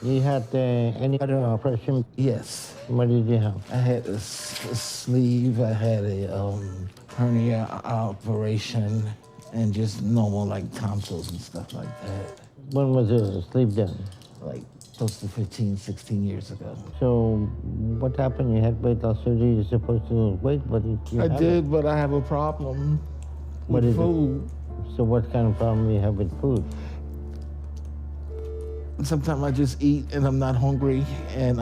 You had any other operation? Yes. What did you have? I had a sleeve, I had a hernia operation, and just normal like tonsils and stuff like that. When was the sleep done? Like close to 15, 16 years ago. So what happened? You had weight loss surgery. You're supposed to lose weight, but you I did, but I have a problem with food. So what kind of problem do you have with food? Sometimes I just eat and I'm not hungry, and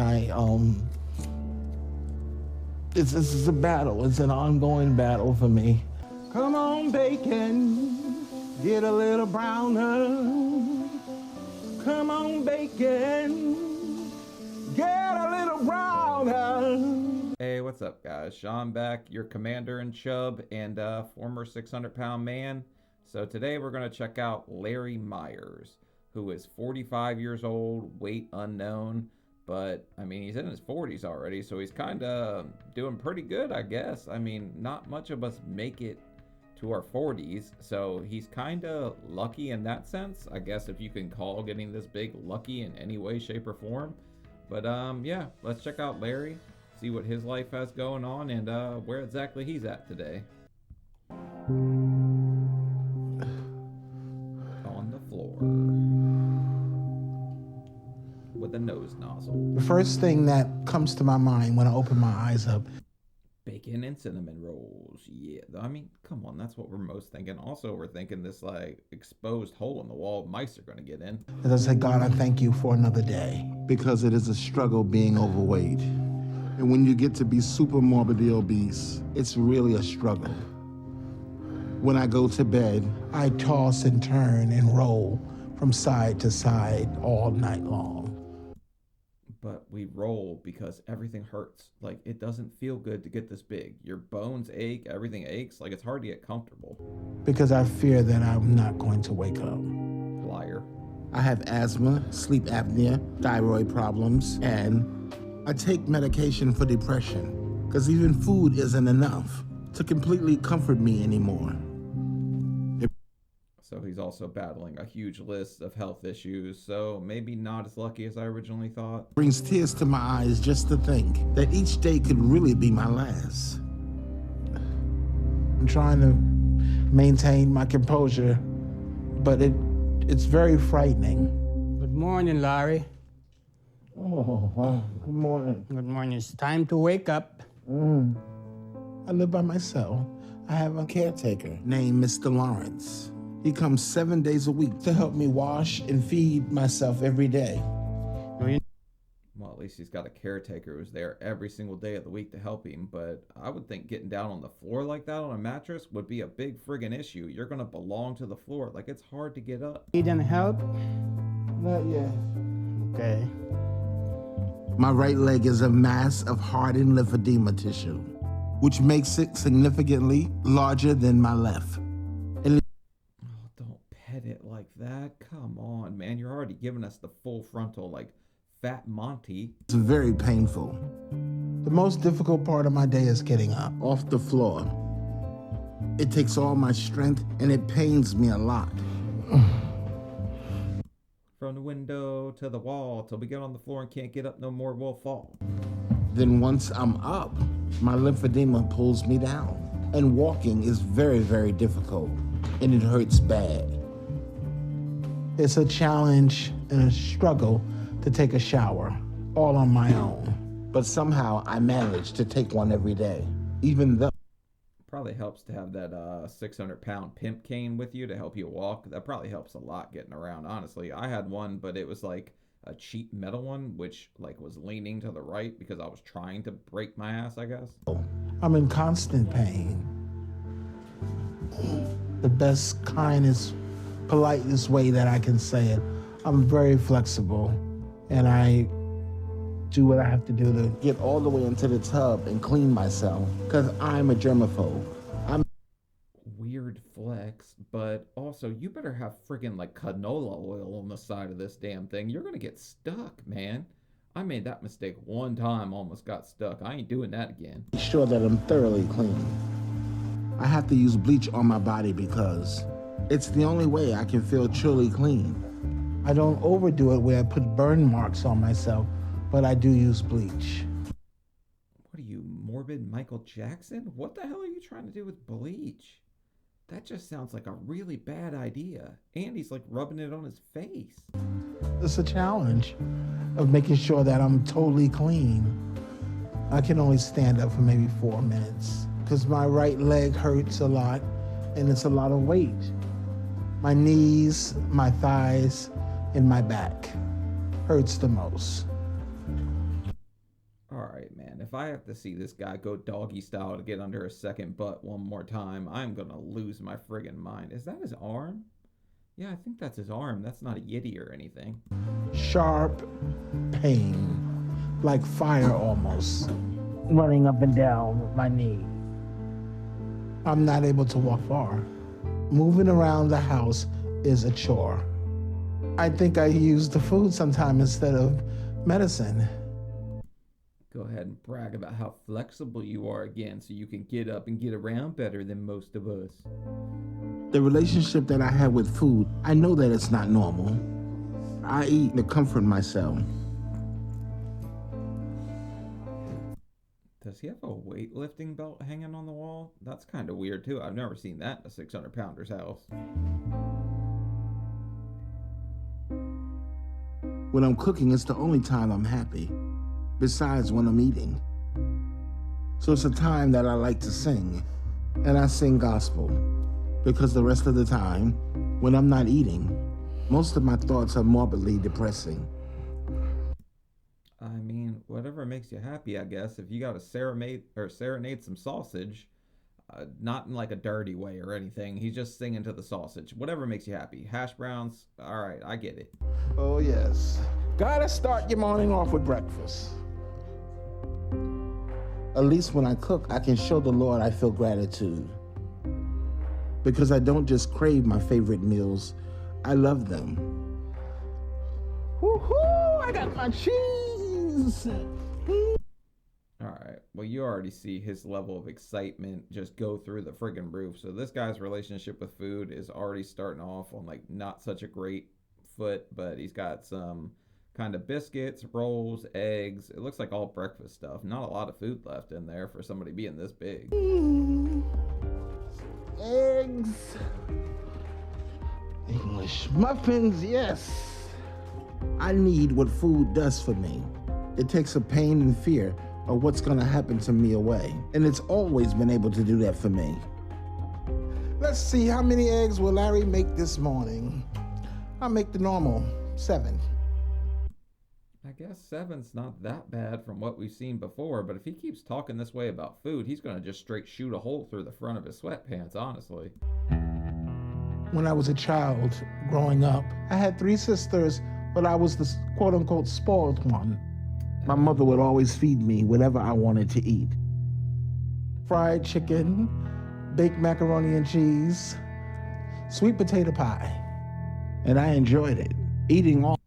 it's a battle. It's an ongoing battle for me. Come on, bacon, get a little browner. Come on, bacon, get a little browner. Hey, what's up, guys? Sean back, your commander in Chubb and former 600-pound man. So today we're going to check out Larry Myers, who is 45 years old, weight unknown, but I mean, he's in his 40s already, so he's kind of doing pretty good, I guess. I mean, not much of us make it to our 40s, so he's kind of lucky in that sense, I guess, if you can call getting this big lucky in any way, shape, or form. But yeah, let's check out Larry, see what his life has going on, and where exactly he's at today. On the floor with a nose nozzle. The first thing that comes to my mind when I open my eyes up, bacon and cinnamon rolls. Yeah, I mean, come on, that's what we're most thinking. Also, we're thinking this like exposed hole in the wall mice are going to get in. as I say, God, I thank you for another day. Because it is a struggle being overweight. And when you get to be super morbidly obese, it's really a struggle. When I go to bed, I toss and turn and roll from side to side all night long. But we roll because everything hurts. Like, it doesn't feel good to get this big. Your bones ache, everything aches. Like, it's hard to get comfortable. Because I fear that I'm not going to wake up. Liar. I have asthma, sleep apnea, thyroid problems, and I take medication for depression. Because even food isn't enough to completely comfort me anymore. So he's also battling a huge list of health issues, so maybe not as lucky as I originally thought. Brings tears to my eyes just to think that each day could really be my last. I'm trying to maintain my composure, but it's very frightening. Good morning, Larry. Oh, wow. Good morning. Good morning. It's time to wake up. I live by myself. I have a Caretaker named Mr. Lawrence. He comes 7 days a week to help me wash and feed myself every day. Well, at least he's got a caretaker who's there every single day of the week to help him, but I would think getting down on the floor like that on a mattress would be a big friggin' issue. You're gonna belong to the floor. Like, it's hard to get up. Need any help? Not yet. Okay. My right leg is a mass of hardened lymphedema tissue, which makes it significantly larger than my left. Don't pet it like that. Come on, man. You're already giving us the full frontal, like, Fat Monty. It's very painful. The most difficult part of my day is getting up. Off the floor. It takes all my strength and it pains me a lot. From the window to the wall till we get on the floor and can't get up no more, we'll fall. Then once I'm up, my lymphedema pulls me down. And walking is very, very difficult. And it hurts bad. It's a challenge and a struggle to take a shower, all on my own. But somehow I manage to take one every day, even though. Probably helps to have that 600-pound pimp cane with you to help you walk. That probably helps a lot getting around, honestly. I had one, but it was like a cheap metal one, which like was leaning to the right because I was trying to break my ass, I guess. I'm in constant pain. The best, kindest, politest way that I can say it. I'm very flexible, and I do what I have to do to get all the way into the tub and clean myself, because I'm a germaphobe. Weird flex, but also you better have friggin' like canola oil on the side of this damn thing. You're gonna get stuck, man. I made that mistake one time, almost got stuck. I ain't doing that again. Make sure that I'm thoroughly clean. I have to use bleach on my body because it's the only way I can feel truly clean. I don't overdo it where I put burn marks on myself, but I do use bleach. What are you, morbid Michael Jackson? What the hell are you trying to do with bleach? That just sounds like a really bad idea. And he's like rubbing it on his face. It's a challenge of making sure that I'm totally clean. I can only stand up for maybe 4 minutes because my right leg hurts a lot and it's a lot of weight. My knees, my thighs, and my back hurts the most. All right, man. If I have to see this guy go doggy style to get under a second butt one more time, I'm gonna lose my friggin' mind. Is that his arm? Yeah, I think that's his arm. That's not a yiddy or anything. Sharp pain, like fire almost, running up and down with my knee. I'm not able to walk far. Moving around the house is a chore. I think I use the food sometime instead of medicine. Go ahead and brag about how flexible you are again so you can get up and get around better than most of us. The relationship that I have with food, I know that it's not normal. I eat to comfort myself. Does he have a weightlifting belt hanging on the wall? That's kind of weird too. I've never seen that in a 600-pounder's house. When I'm cooking, it's the only time I'm happy, besides when I'm eating. So it's a time that I like to sing, and I sing gospel, because the rest of the time, when I'm not eating, most of my thoughts are morbidly depressing. I mean, whatever makes you happy, I guess. If you got to serenade some sausage, not in like a dirty way or anything. He's just singing to the sausage. Whatever makes you happy. Hash browns, all right, I get it. Oh yes, gotta start your morning off with breakfast. At least when I cook, I can show the Lord I feel gratitude. Because I don't just crave my favorite meals, I love them. Woohoo! I got my cheese! All right. Well, you already see his level of excitement just go through the friggin' roof. So this guy's relationship with food is already starting off on like not such a great foot, but he's got some kind of biscuits, rolls, eggs. It looks like all breakfast stuff. Not a lot of food left in there for somebody being this big. Eggs. English muffins, yes. I need what food does for me. It takes the pain and fear of what's gonna happen to me away. And it's always been able to do that for me. Let's see, how many eggs will Larry make this morning? I'll make the normal, 7. I guess 7's not that bad from what we've seen before, but if he keeps talking this way about food, he's gonna just straight shoot a hole through the front of his sweatpants, honestly. When I was a child growing up, I had 3 sisters, but I was the quote-unquote spoiled one. My mother would always feed me whatever I wanted to eat. Fried chicken, baked macaroni and cheese, sweet potato pie. And I enjoyed it. Eating all.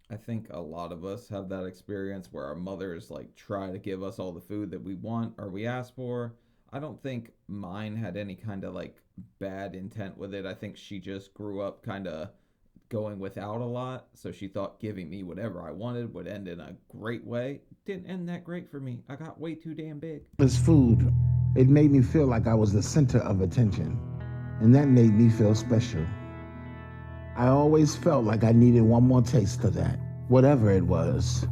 I think a lot of us have that experience where our mothers like try to give us all the food that we want or we ask for. I don't think mine had any kind of like bad intent with it. I think she just grew up kind of going without a lot, so she thought giving me whatever I wanted would end in a great way. Didn't end that great for me. I got way too damn big. This food, it made me feel like I was the center of attention, and that made me feel special. I always felt like I needed one more taste of that, whatever it was.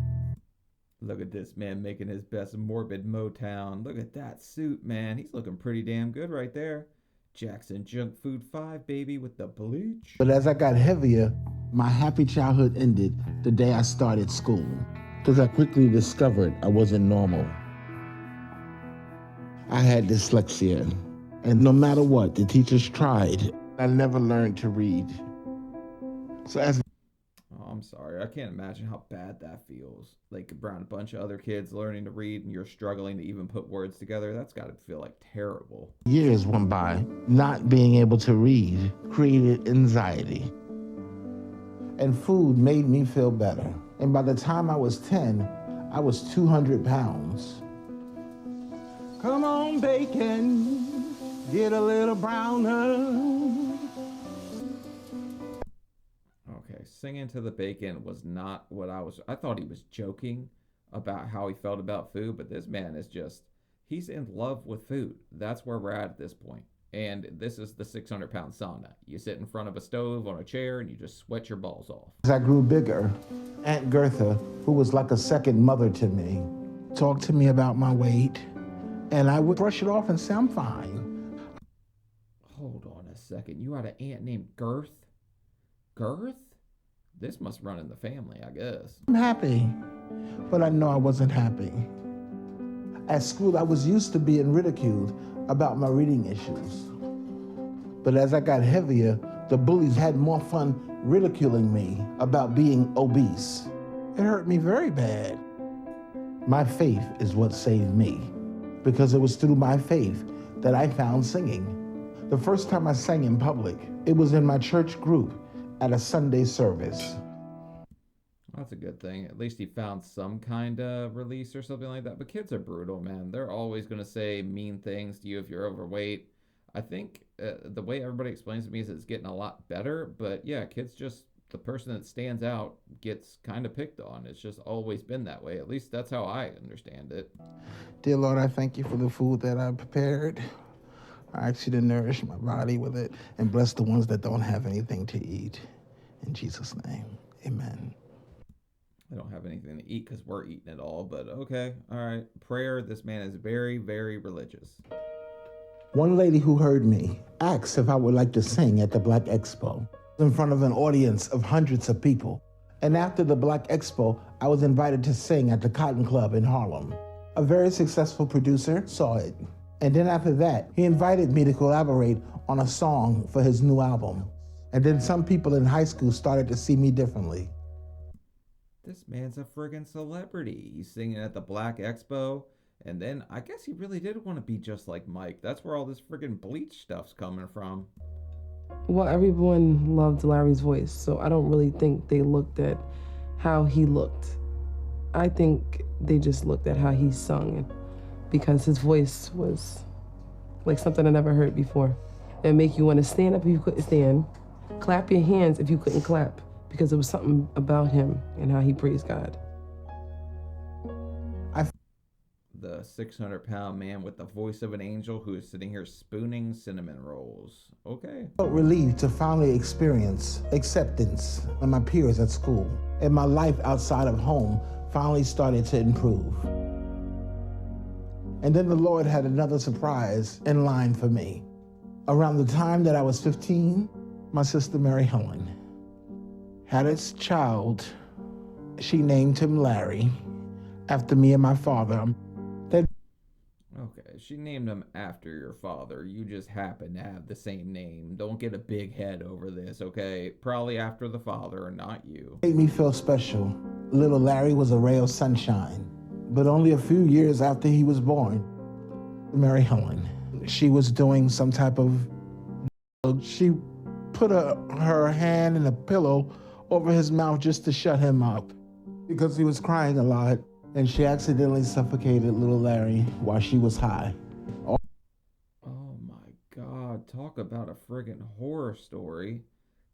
Look at this man making his best morbid Motown. Look at that suit, man. He's looking pretty damn good right there. Jackson Junk Food 5, baby, with the bleach. But as I got heavier, my happy childhood ended the day I started school, because I quickly discovered I wasn't normal. I had dyslexia, and no matter what the teachers tried, I never learned to read. So as I'm sorry. I can't imagine how bad that feels. Like around a bunch of other kids learning to read and you're struggling to even put words together. That's got to feel like terrible. years went by, not being able to read created anxiety. And food made me feel better. And by the time I was 10, I was 200 pounds. Come on, bacon, get a little browner. Okay, singing to the bacon was not what I thought he was joking about how he felt about food, but this man is just, he's in love with food. That's where we're at this point. And this is the 600-pound sauna. You sit in front of a stove on a chair and you just sweat your balls off. As I grew bigger, Aunt Gertha, who was like a second mother to me, talked to me about my weight, and I would brush it off and say, I'm fine. Hold on a second. You had an aunt named Girth? Girth? This must run in the family, I guess. I'm happy, but I know I wasn't happy. At school, I was used to being ridiculed about my reading issues. But as I got heavier, the bullies had more fun ridiculing me about being obese. It hurt me very bad. My faith is what saved me, because it was through my faith that I found singing. The first time I sang in public, it was in my church group at a Sunday service. That's a good thing. At least he found some kind of release or something like that. But kids are brutal, man. They're always going to say mean things to you if you're overweight. I think the way everybody explains to me is it's getting a lot better. But yeah, kids just, the person that stands out gets kind of picked on. It's just always been that way. At least that's how I understand it. Dear Lord, I thank you for the food that I prepared. I ask you to nourish my body with it and bless the ones that don't have anything to eat. In Jesus' name, amen. I don't have anything to eat because we're eating it all, but okay. All right. Prayer. This man is very, very religious. One lady who heard me asked if I would like to sing at the Black Expo in front of an audience of hundreds of people. And after the Black Expo, I was invited to sing at the Cotton Club in Harlem. A very successful producer saw it. And then after that, he invited me to collaborate on a song for his new album. And then some people in high school started to see me differently. This man's a friggin' celebrity. He's singing at the Black Expo. And then I guess he really did want to be just like Mike. That's where all this friggin' bleach stuff's coming from. Well, everyone loved Larry's voice, so I don't really think they looked at how he looked. I think they just looked at how he sung, because his voice was like something I never heard before. It'd make you want to stand up if you couldn't stand, clap your hands if you couldn't clap, because there was something about him and how he praised God. The 600-pound man with the voice of an angel who is sitting here spooning cinnamon rolls. Okay. I felt relieved to finally experience acceptance from my peers at school, and my life outside of home finally started to improve. And then the Lord had another surprise in line for me. Around the time that I was 15, my sister Mary Helen had its child. She named him Larry, after me and my father. Okay, she named him after your father. You just happen to have the same name. Don't get a big head over this, okay? Probably after the father, not you. Made me feel special. Little Larry was a ray of sunshine. But only a few years after he was born, Mary Helen, she was doing some type of... She put her hand in a pillow over his mouth just to shut him up because he was crying a lot. And she accidentally suffocated little Larry while she was high. Oh my God, talk about a friggin' horror story.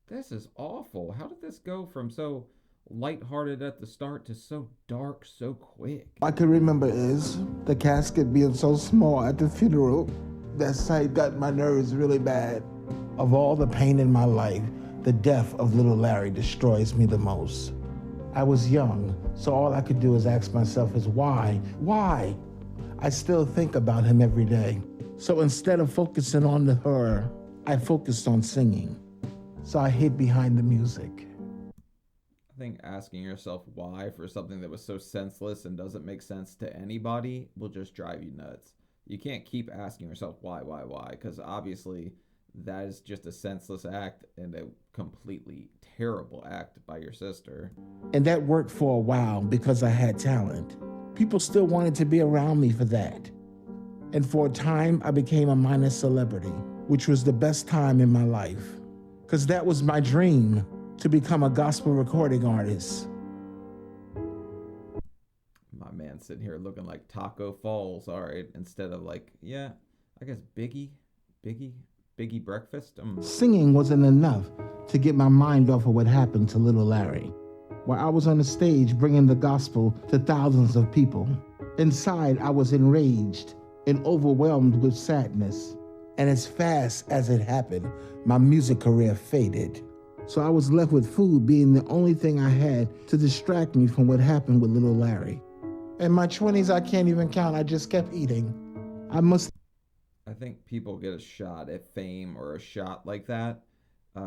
This is awful. How did this go from so lighthearted at the start to so dark so quick? All I can remember is the casket being so small at the funeral. That sight got my nerves really bad. Of all the pain in my life, the death of little Larry destroys me the most. I was young, so all I could do is ask myself is why? Why? I still think about him every day. So instead of focusing on the horror, I focused on singing. So I hid behind the music. I think asking yourself why for something that was so senseless and doesn't make sense to anybody will just drive you nuts. You can't keep asking yourself why, because obviously that is just a senseless act and a completely terrible act by your sister. And that worked for a while because I had talent. People still wanted to be around me for that. And for a time, I became a minor celebrity, which was the best time in my life. Because that was my dream, to become a gospel recording artist. My man sitting here looking like Taco Falls, all right, instead of like, yeah, I guess Biggie. Biggie breakfast? Singing wasn't enough to get my mind off of what happened to little Larry. While I was on the stage bringing the gospel to thousands of people, inside I was enraged and overwhelmed with sadness. And as fast as it happened, my music career faded. So I was left with food being the only thing I had to distract me from what happened with little Larry. In my 20s, I can't even count. I just kept eating. I think people get a shot at fame or a shot like that.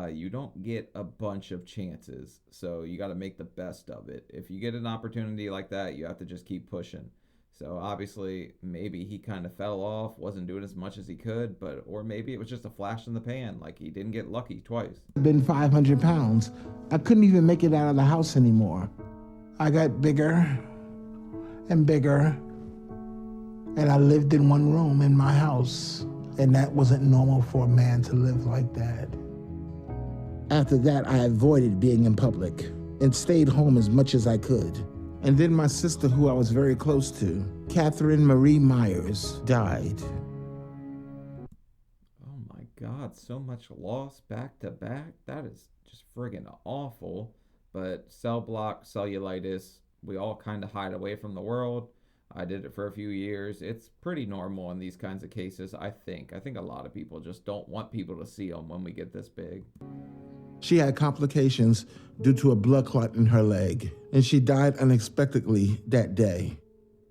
You don't get a bunch of chances, so you got to make the best of it. If you get an opportunity like that, you have to just keep pushing. So obviously, maybe he kind of fell off, wasn't doing as much as he could, or maybe it was just a flash in the pan, like he didn't get lucky twice. Been 500 pounds. I couldn't even make it out of the house anymore. I got bigger and bigger, and I lived in one room in my house, and that wasn't normal for a man to live like that. After that, I avoided being in public and stayed home as much as I could. And then my sister, who I was very close to, Catherine Marie Myers, died. Oh my God, so much loss back to back. That is just friggin' awful. But cell block, cellulitis, we all kind of hide away from the world. I did it for a few years. It's pretty normal in these kinds of cases, I think. I think a lot of people just don't want people to see them when we get this big. She had complications due to a blood clot in her leg, and she died unexpectedly that day.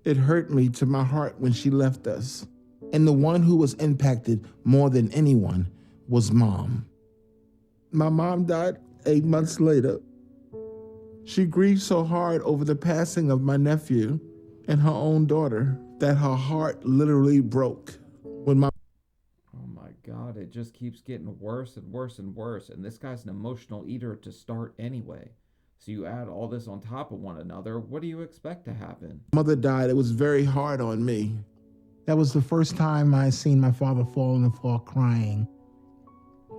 It hurt me to my heart when she left us. And the one who was impacted more than anyone was Mom. My mom died 8 months later. She grieved so hard over the passing of my nephew and her own daughter that her heart literally broke when Oh my God, it just keeps getting worse and worse and worse. And this guy's an emotional eater to start anyway. So you add all this on top of one another, what do you expect to happen? mother died. It was very hard on me. That was the first time I seen my father fall on the floor crying.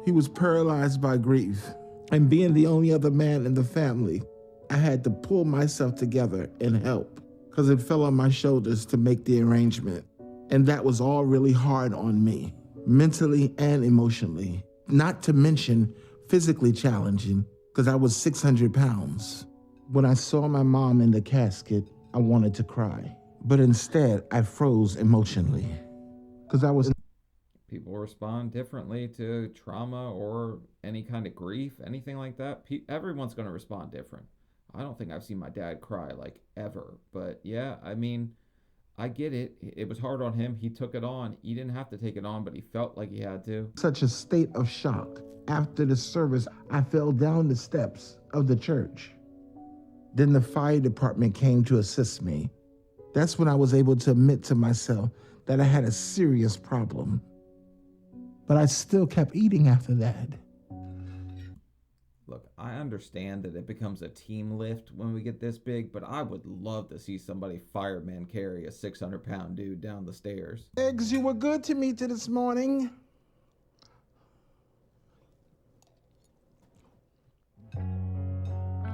He was paralyzed by grief, and being the only other man in the family, I had to pull myself together and help, because it fell on my shoulders to make the arrangement. And that was all really hard on me, mentally and emotionally, not to mention physically challenging, because I was 600 pounds. When I saw my mom in the casket, I wanted to cry, but instead I froze emotionally, because I was. People respond differently to trauma or any kind of grief, anything like that. Everyone's going to respond different. I don't think I've seen my dad cry like ever, but yeah, I mean, I get it. It was hard on him. He took it on. He didn't have to take it on, but he felt like he had to. Such a state of shock. After the service, I fell down the steps of the church. Then the fire department came to assist me. That's when I was able to admit to myself that I had a serious problem. But I still kept eating after that. Look, I understand that it becomes a team lift when we get this big, but I would love to see somebody fireman carry a 600-pound dude down the stairs. Eggs, you were good to me this morning.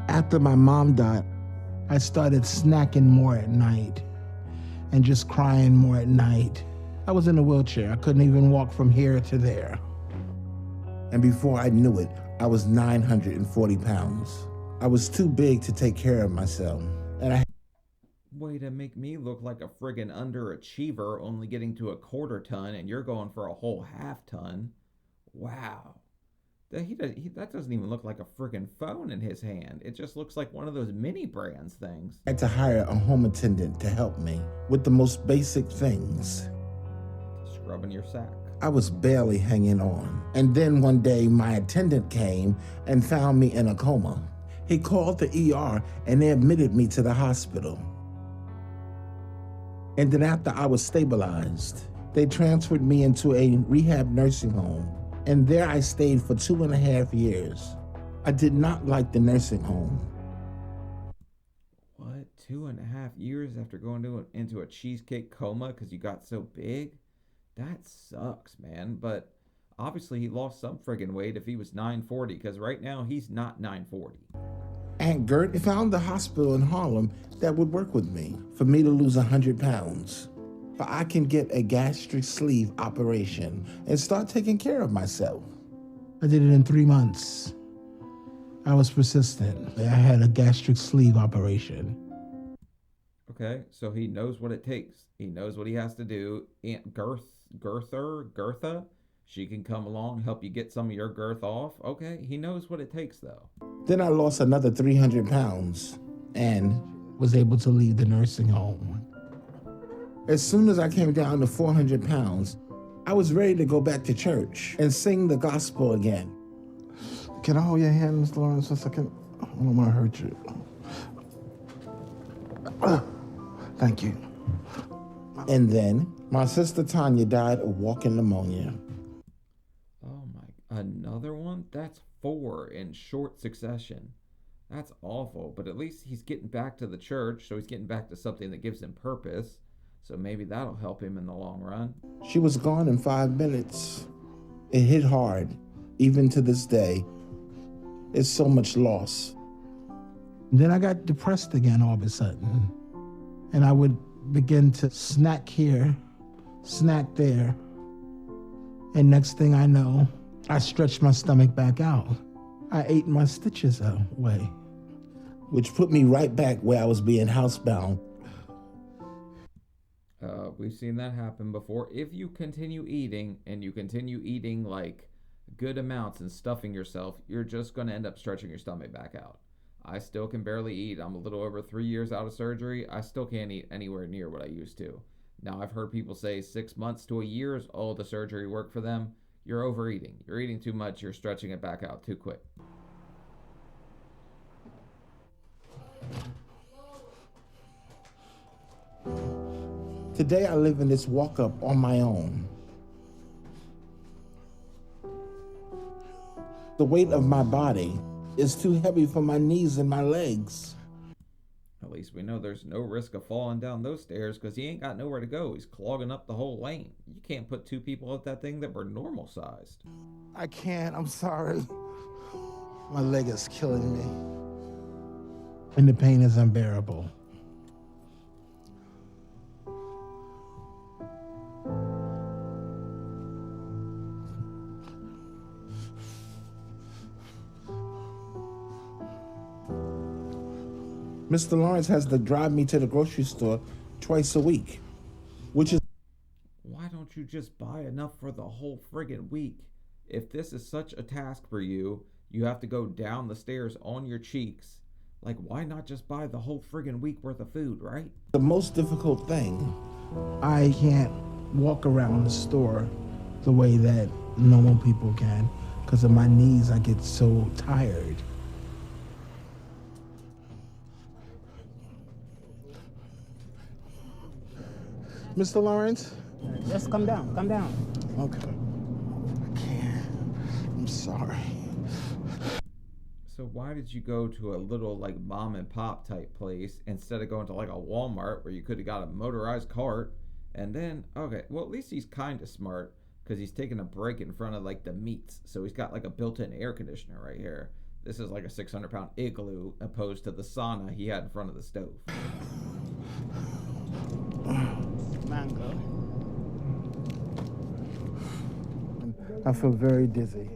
After my mom died, I started snacking more at night and just crying more at night. I was in a wheelchair. I couldn't even walk from here to there. and before I knew it, I was 940 pounds. I was too big to take care of myself, and I Way to make me look like a friggin' underachiever, only getting to a quarter ton, and you're going for a whole half ton. Wow. That doesn't even look like a friggin' phone in his hand. It just looks like one of those mini brands things. had to hire a home attendant to help me with the most basic things. Scrubbing your sack. I was barely hanging on. And then one day, my attendant came and found me in a coma. He called the ER and they admitted me to the hospital. And then after I was stabilized, they transferred me into a rehab nursing home. And there I stayed for 2.5 years. I did not like the nursing home. What? 2.5 years after going into a cheesecake coma because you got so big? That sucks, man. But obviously he lost some friggin' weight if he was 940, because right now he's not 940. Aunt Gert found a hospital in Harlem that would work with me for me to lose 100 pounds. but I can get a gastric sleeve operation and start taking care of myself. I did it in 3 months. I was persistent. I had a gastric sleeve operation. Okay, so he knows what it takes. He knows what he has to do. Aunt Gertha, she can come along, help you get some of your girth off. Okay, he knows what it takes, though. Then I lost another 300 pounds and Was able to leave the nursing home. as soon as I came down to 400 pounds, I was ready to go back to church and sing the gospel again. Can I hold your hand, Mr. Lawrence, for a second? I don't want to hurt you. Thank you. And then my sister Tanya died of walking pneumonia. Oh my, another one? That's 4 in short succession. That's awful, but at least he's getting back to the church, so he's getting back to something that gives him purpose. So maybe that'll help him in the long run. She was gone in 5 minutes. It hit hard, even to this day. It's so much loss. Then I got depressed again all of a sudden. And I would begin to snack here, snack there. And next thing I know, I stretched my stomach back out. I ate my stitches away. Which put me right back where I was being housebound. We've seen that happen before. If you continue eating, and you continue eating like good amounts and stuffing yourself, you're just going to end up stretching your stomach back out. I still can barely eat. I'm a little over 3 years out of surgery. I still can't eat anywhere near what I used to. Now, I've heard people say 6 months to a year is all the surgery worked for them. You're overeating. You're eating too much. You're stretching it back out too quick. Today I live in this walk-up on my own. The weight of my body is too heavy for my knees and my legs. At least we know there's no risk of falling down those stairs because he ain't got nowhere to go. He's clogging up the whole lane. You can't put 2 people up that thing that were normal sized. I can't, I'm sorry. My leg is killing me. And the pain is unbearable. Mr. Lawrence has to drive me to the grocery store twice a week, which is... Why don't you just buy enough for the whole friggin' week? If this is such a task for you, you have to go down the stairs on your cheeks. Like, why not just buy the whole friggin' week worth of food, right? the most difficult thing. I can't walk around the store the way that normal people can because of my knees. I get so tired. Mr. Lawrence? Just come down, come down. Okay. I can't. I'm sorry. So why did you go to a little like mom and pop type place instead of going to like a Walmart where you could have got a motorized cart? And then, okay, well at least he's kind of smart because he's taking a break in front of like the meats. So he's got like a built-in air conditioner right here. This is like a 600-pound igloo opposed to the sauna he had in front of the stove. Mango. I feel very dizzy.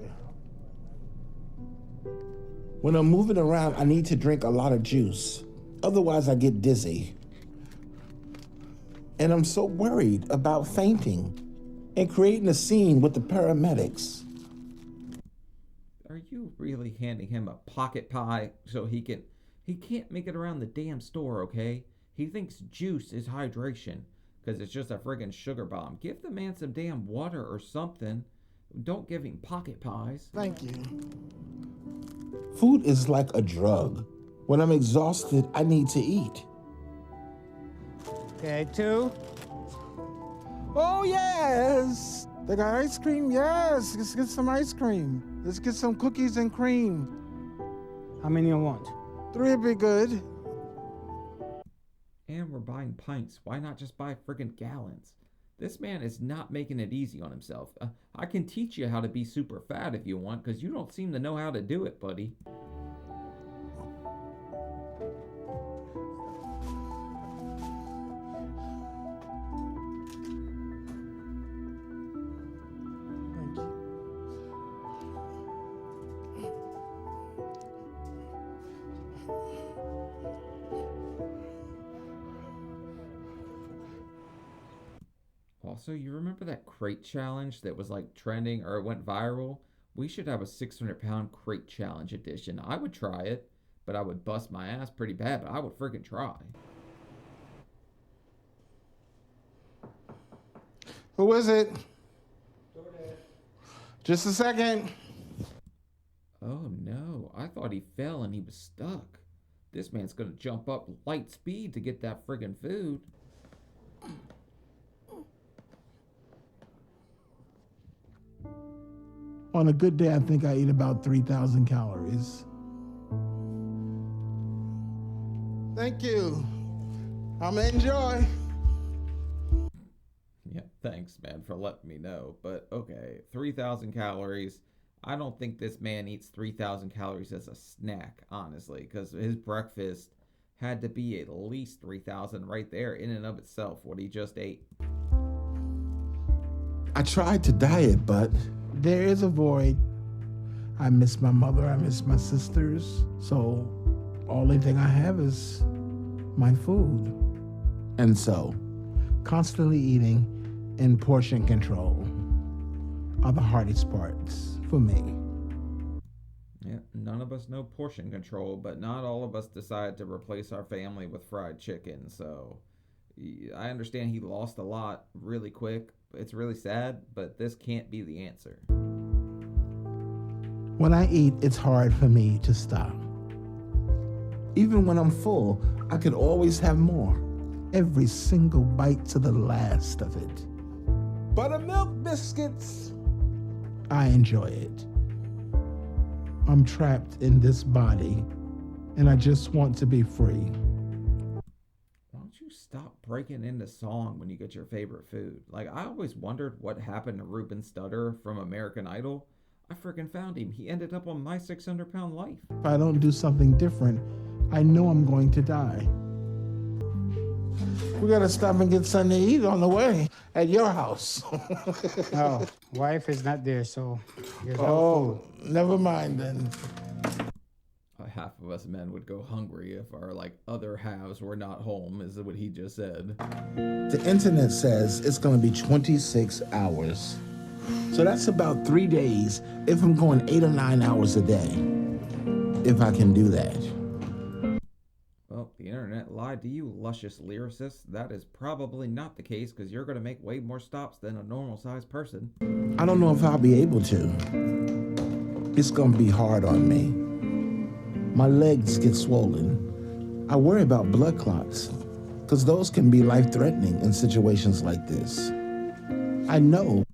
When I'm moving around, I need to drink a lot of juice. Otherwise, I get dizzy. And I'm so worried about fainting and creating a scene with the paramedics. Are you really handing him a pocket pie so he can't make it around the damn store, okay? He thinks juice is hydration because it's just a friggin' sugar bomb. Give the man some damn water or something. Don't give him pocket pies. Thank you. Food is like a drug. When I'm exhausted, I need to eat. Okay, 2. Oh, yes! They got ice cream? Yes! Let's get some ice cream. Let's get some cookies and cream. How many you want? 3 would be good. And we're buying pints. Why not just buy friggin' gallons? This man is not making it easy on himself. I can teach you how to be super fat if you want, because you don't seem to know how to do it, buddy. Also, you remember that crate challenge that was like trending or it went viral? We should have a 600-pound crate challenge edition. I would try it, but I would bust my ass pretty bad, but I would freaking try. Who is it? Just a second. Oh no, I thought he fell and he was stuck. This man's gonna jump up light speed to get that friggin' food. On a good day, I think I eat about 3,000 calories. Thank you. I'm gonna enjoy. Yeah, thanks, man, for letting me know. But okay, 3,000 calories. I don't think this man eats 3,000 calories as a snack, honestly, because his breakfast had to be at least 3,000 right there in and of itself, what he just ate. I tried to diet, but There is a void. I miss my mother, I miss my sisters. So, only thing I have is my food. and so Constantly eating and portion control are the hardest parts for me. Yeah, none of us know portion control, but not all of us decide to replace our family with fried chicken. So I understand he lost a lot really quick. It's really sad, but this can't be the answer. When I eat, it's hard for me to stop. even when I'm full, I could always have more. Every single bite to the last of it. Buttermilk biscuits. I enjoy it. I'm trapped in this body, and I just want to be free. Why don't you stop breaking into song when you get your favorite food? Like, I always wondered what happened to Ruben Studdard from American Idol. I freaking found him. He ended up on My 600-Pound Life. If I don't do something different, I know I'm going to die. We gotta stop and get something to eat on the way at your house. Oh, wife is not there, so here's our Oh, food. never mind then. Half of us men would go hungry if our like other halves were not home, is what he just said. The internet says it's gonna be 26 hours. So that's about 3 days if I'm going 8 or 9 hours a day. If I can do that. Well, the internet lied to you, luscious lyricist. That is probably not the case because you're going to make way more stops than a normal-sized person. I don't know if I'll be able to. It's gonna be hard on me. My legs get swollen. I worry about blood clots, because those can be life-threatening in situations like this. I know.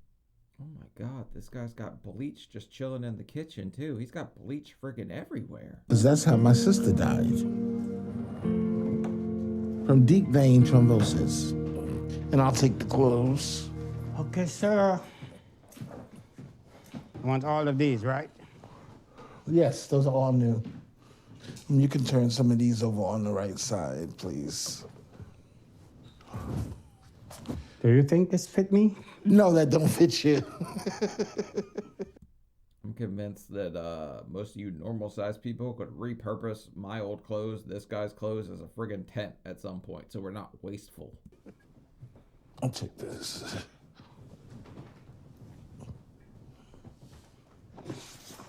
Oh my God, this guy's got bleach just chilling in the kitchen too. He's got bleach friggin' everywhere. Because that's how my sister died. From deep vein thrombosis. And I'll take the clothes. Okay, sir. You want all of these, right? Yes, those are all new. And you can turn some of these over on the right side, please. Do you think this fit me? No, that don't fit you. I'm convinced that most of you normal-sized people could repurpose my old clothes, this guy's clothes, as a friggin' tent at some point, so we're not wasteful. I'll take this.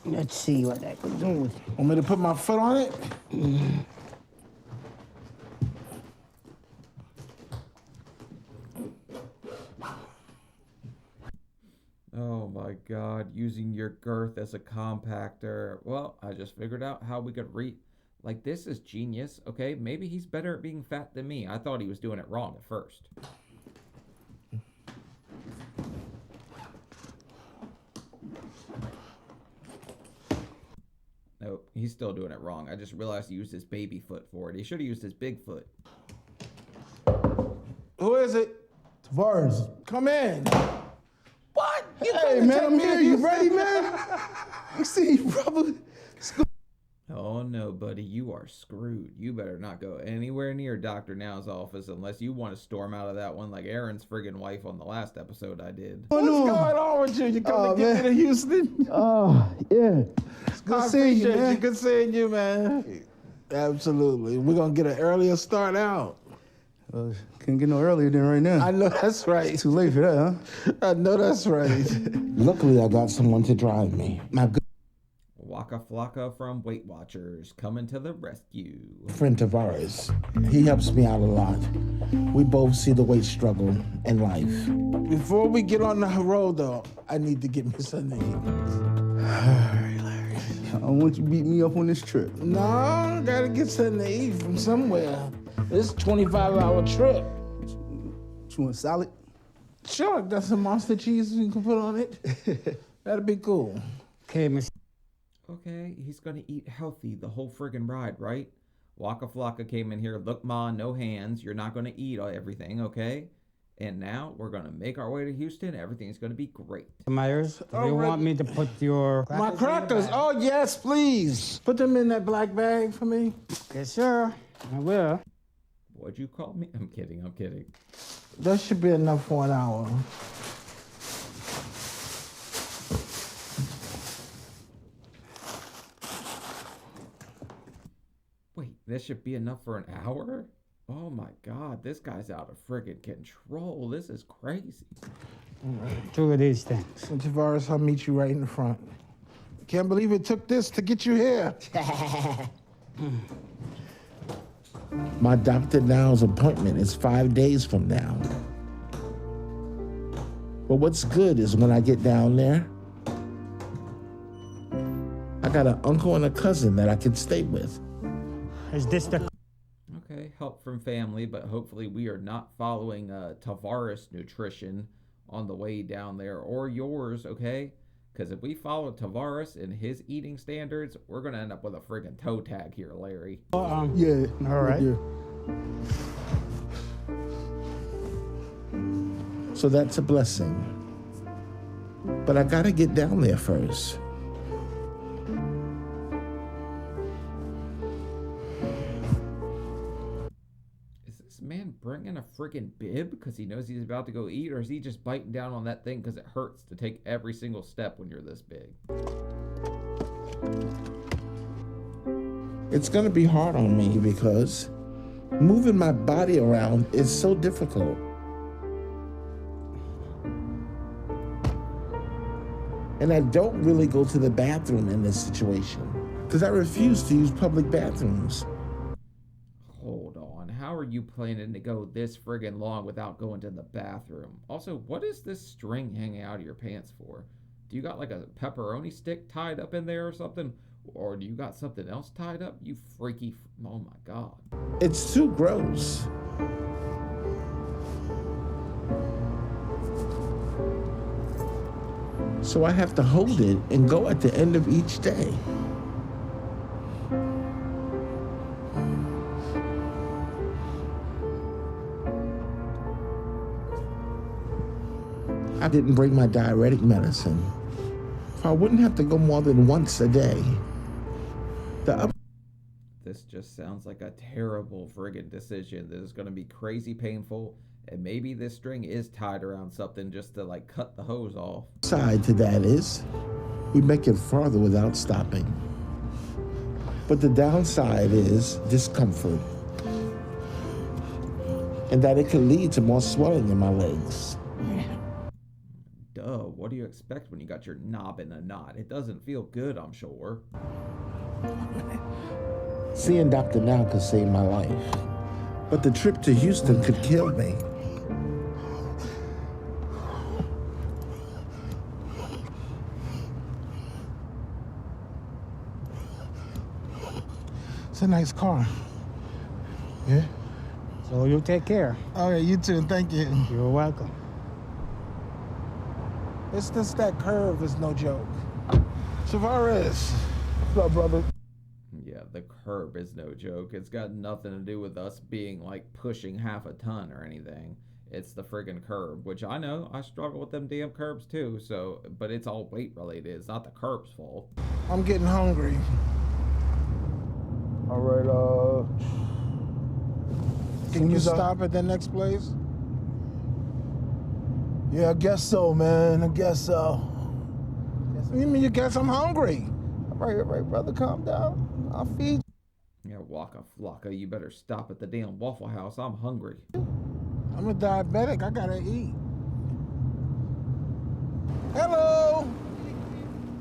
Let's see what I can do. Want me to put my foot on it? Oh my God, using your girth as a compactor. Well, I just figured out how we could like, this is genius, okay? Maybe he's better at being fat than me. I thought he was doing it wrong at first. Nope, he's still doing it wrong. I just realized he used his baby foot for it. He should have used his big foot. Who is it? Tavares. Come in. What? Hey, man, I'm here. You ready, man? You see, brother. Oh no, buddy, you are screwed. You better not go anywhere near Dr. Now's office unless you want to storm out of that one like Aaron's friggin' wife on the last episode I did. What's going on with you? You come to get me to Houston? Oh, yeah. Good seeing you, man. Good seeing you, man. Absolutely. We're going to get an earlier start out. Couldn't get no earlier than right now. I know that's right. Too late for that, huh? I know that's right. Luckily, I got someone to drive me. My good Waka Flocka from Weight Watchers coming to the rescue. friend Tavares. He helps me out a lot. We both see the weight struggle in life. Before we get on the road, though, I need to get me something to eat. I don't want you to beat me up on this trip. No, I gotta get something to eat from somewhere. It's a 25-hour trip. You want salad? Sure, got some monster cheese you can put on it. That'd be cool. Okay, Miss. Okay, he's gonna eat healthy the whole friggin' ride, right? Waka Flocka came in here, look ma, no hands, you're not gonna eat everything, okay? And now we're gonna make our way to Houston, everything's gonna be great. Myers, do you want me to put your My crackers, oh yes, please. Put them in that black bag for me. Yes, sir. I will. What'd you call me? I'm kidding. That should be enough for an hour. Wait, this should be enough for an hour? Oh my god, this guy's out of friggin' control. This is crazy. Two of these things. So Tavares, I'll meet you right in the front. Can't believe it took this to get you here. My Dr. Now's appointment is 5 days from now. But what's good is when I get down there, I got an uncle and a cousin that I can stay with. Is this the... Okay, help from family, but hopefully we are not following Tavares nutrition on the way down there, or yours, okay? Because if we follow Tavares and his eating standards, we're going to end up with a friggin' toe tag here, Larry. Yeah. All right. Yeah. So that's a blessing. But I gotta get down there first. Is this man bringing a friggin' bib because he knows he's about to go eat, or is he just biting down on that thing because it hurts to take every single step when you're this big? It's gonna be hard on me because moving my body around is so difficult. And I don't really go to the bathroom in this situation because I refuse to use public bathrooms. Hold on, how are you planning to go this friggin' long without going to the bathroom? Also, what is this string hanging out of your pants for? Do you got like a pepperoni stick tied up in there or something? Or do you got something else tied up? You freaky, oh my god. It's too gross. So I have to hold it and go at the end of each day. I didn't bring my diuretic medicine, so I wouldn't have to go more than once a day. This just sounds like a terrible friggin' decision. This is gonna be crazy painful, and maybe this string is tied around something just to like cut the hose off. Side to that is, we make it farther without stopping. But the downside is discomfort, and that it could lead to more swelling in my legs. Duh, what do you expect when you got your knob in a knot? It doesn't feel good, I'm sure. Seeing Dr. Now could save my life, but the trip to Houston could kill me. It's a nice car. Yeah? So you take care. Oh, yeah, you too. Thank you. You're welcome. It's just that curve is no joke. Tavares. What's up, brother? Yeah, the curb is no joke. It's got nothing to do with us being like pushing half a ton or anything. It's the friggin' curb, which I know I struggle with them damn curbs too. So, but it's all weight related. It's not the curb's fault. I'm getting hungry. All right, Can you stop at the next place? Yeah, I guess so, man. I guess so. You mean you guess I'm hungry? All right, brother, calm down. I'll feed you. Yeah, Waka Flocka, you better stop at the damn Waffle House. I'm hungry. I'm a diabetic. I gotta eat. Hello.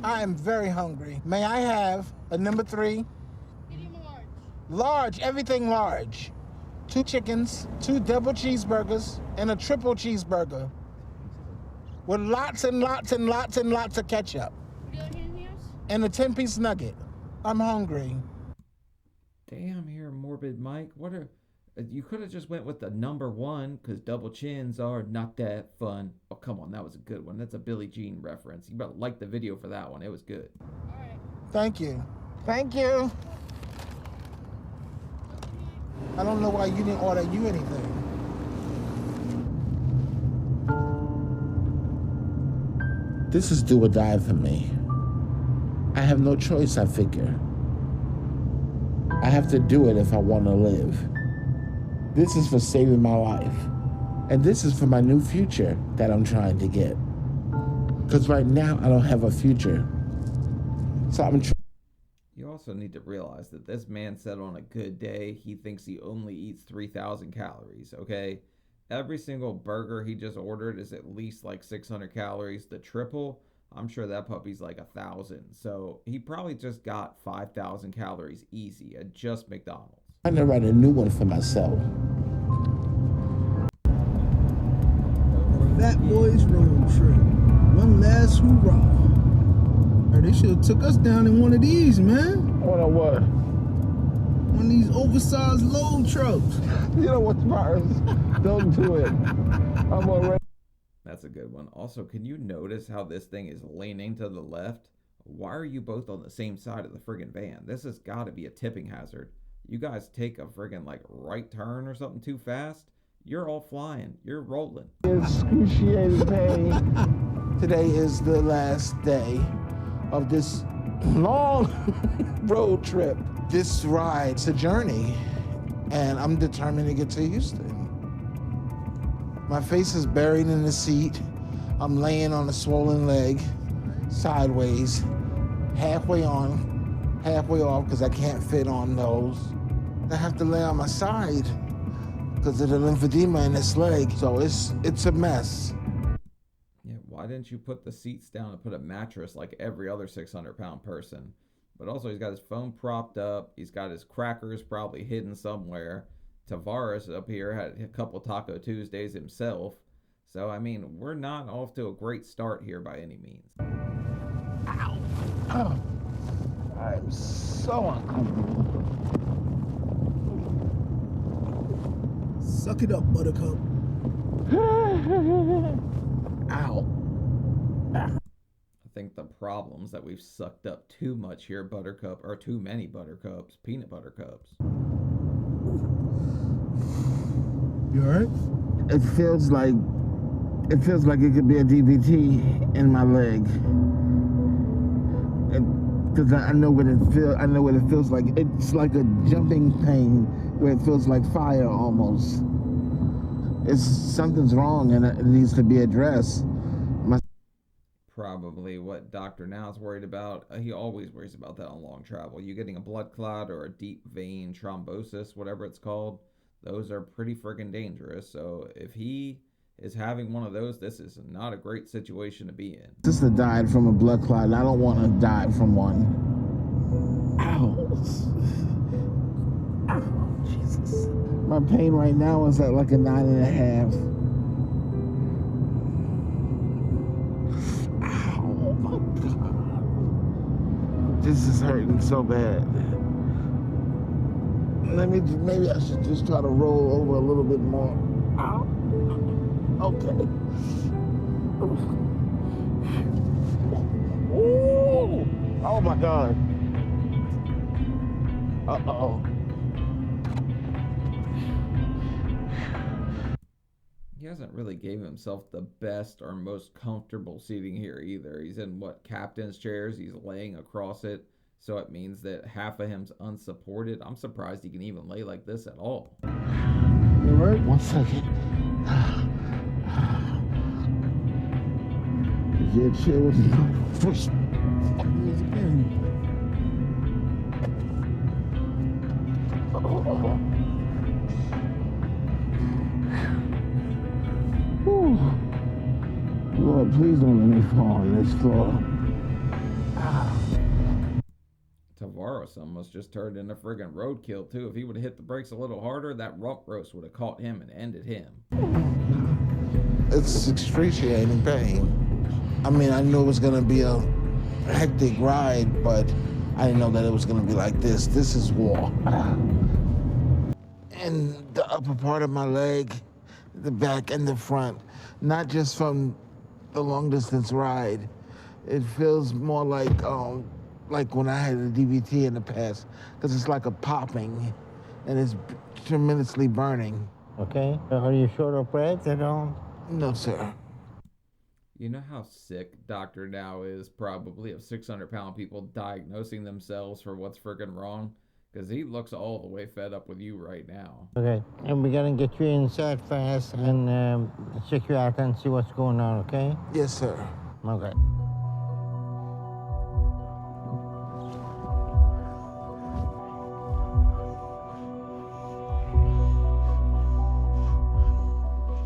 I am very hungry. May I have a number 3? Medium or large? Large, everything large. 2 chickens, 2 double cheeseburgers, and a triple cheeseburger. With lots and lots and lots and lots of ketchup. And a 10-piece nugget. I'm hungry. Damn here, Morbid Mike. What are... You could have just went with the number 1, because double chins are not that fun. Oh, come on, that was a good one. That's a Billie Jean reference. You better like the video for that one. It was good. All right. Thank you. Thank you. I don't know why you didn't order you anything. This is do or die for me. I have no choice, I figure. I have to do it if I want to live. This is for saving my life. And this is for my new future that I'm trying to get. Because right now, I don't have a future. So I'm trying. You also need to realize that this man said on a good day, he thinks he only eats 3,000 calories, okay? Every single burger he just ordered is at least like 600 calories. The triple, I'm sure that puppy's like 1,000. So he probably just got 5,000 calories easy at just McDonald's. I'm trying to write a new one for myself. Fat Boys Road Trip. One last hoorah. They should have took us down in one of these, man. What a what? One of these oversized load trucks. You know what's Mars? Don't do it. I'm already. That's a good one. Also, can you notice how this thing is leaning to the left? Why are you both on the same side of the friggin' van? This has got to be a tipping hazard. You guys take a friggin' like right turn or something too fast, you're all flying. You're rolling. Excruciating pain. Today is the last day of this long road trip. This ride's a journey, and I'm determined to get to Houston. My face is buried in the seat. I'm laying on a swollen leg, sideways, halfway on, halfway off, because I can't fit on those. I have to lay on my side because of the lymphedema in this leg, so it's a mess. Yeah, why didn't you put the seats down and put a mattress like every other 600-pound person? But also, he's got his phone propped up. He's got his crackers probably hidden somewhere. Tavares up here had a couple Taco Tuesdays himself. So, I mean, we're not off to a great start here by any means. Ow. Oh. I'm so uncomfortable. Suck it up, Buttercup. Ow. I think the problem's that we've sucked up too much here, Buttercup, or too many Buttercups, peanut butter cups. You alright? It feels like it could be a DVT in my leg. Because I know what it feels. I know what it feels like. It's like a jumping pain where it feels like fire almost. Something's wrong and it needs to be addressed. Probably what Dr. Now's worried about. He always worries about that on long travel. You getting a blood clot or a deep vein thrombosis, whatever it's called, those are pretty friggin' dangerous. So if he is having one of those, this is not a great situation to be in. Sister died from a blood clot, and I don't want to die from one. Ow. Ow, Jesus. My pain right now is at like a 9.5. Ow, my God. This is hurting so bad. Maybe I should just try to roll over a little bit more. Ow. Okay. Ooh. Oh my God. Uh-oh. He hasn't really gave himself the best or most comfortable seating here either. He's in captain's chairs. He's laying across it. So it means that half of him's unsupported. I'm surprised he can even lay like this at all. You alright? 1 second. Yeah, chill with me. Push. Lord, please don't let me fall on this floor. Tavares almost just turned into friggin' roadkill, too. If he would have hit the brakes a little harder, that rump roast would have caught him and ended him. It's excruciating pain. I mean, I knew it was gonna be a hectic ride, but I didn't know that it was gonna be like this. This is war. And the upper part of my leg, the back and the front, not just from the long distance ride. It feels more like when I had a DVT in the past, because it's like a popping, and it's tremendously burning. Okay? Are you short of breath at all? No, sir. You know how sick Dr. Now is probably of 600-pound people diagnosing themselves for what's friggin' wrong? Because he looks all the way fed up with you right now. Okay. And we're gonna get you inside fast and check you out and see what's going on, okay? Yes, sir. Okay.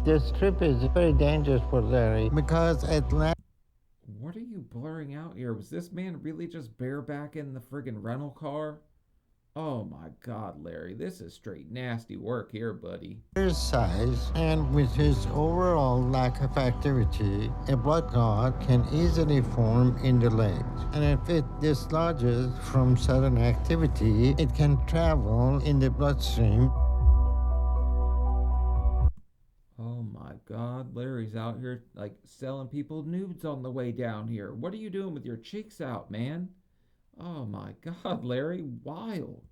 This trip is very dangerous for Larry because at last. What are you blurring out here? Was this man really just bareback in the friggin' rental car? Oh my God, Larry, this is straight nasty work here, buddy. His size and with his overall lack of activity, a blood clot can easily form in the legs. And if it dislodges from sudden activity, it can travel in the bloodstream. Oh my God, Larry's out here like selling people nudes on the way down here. What are you doing with your cheeks out, man? Oh my God, Larry, wild.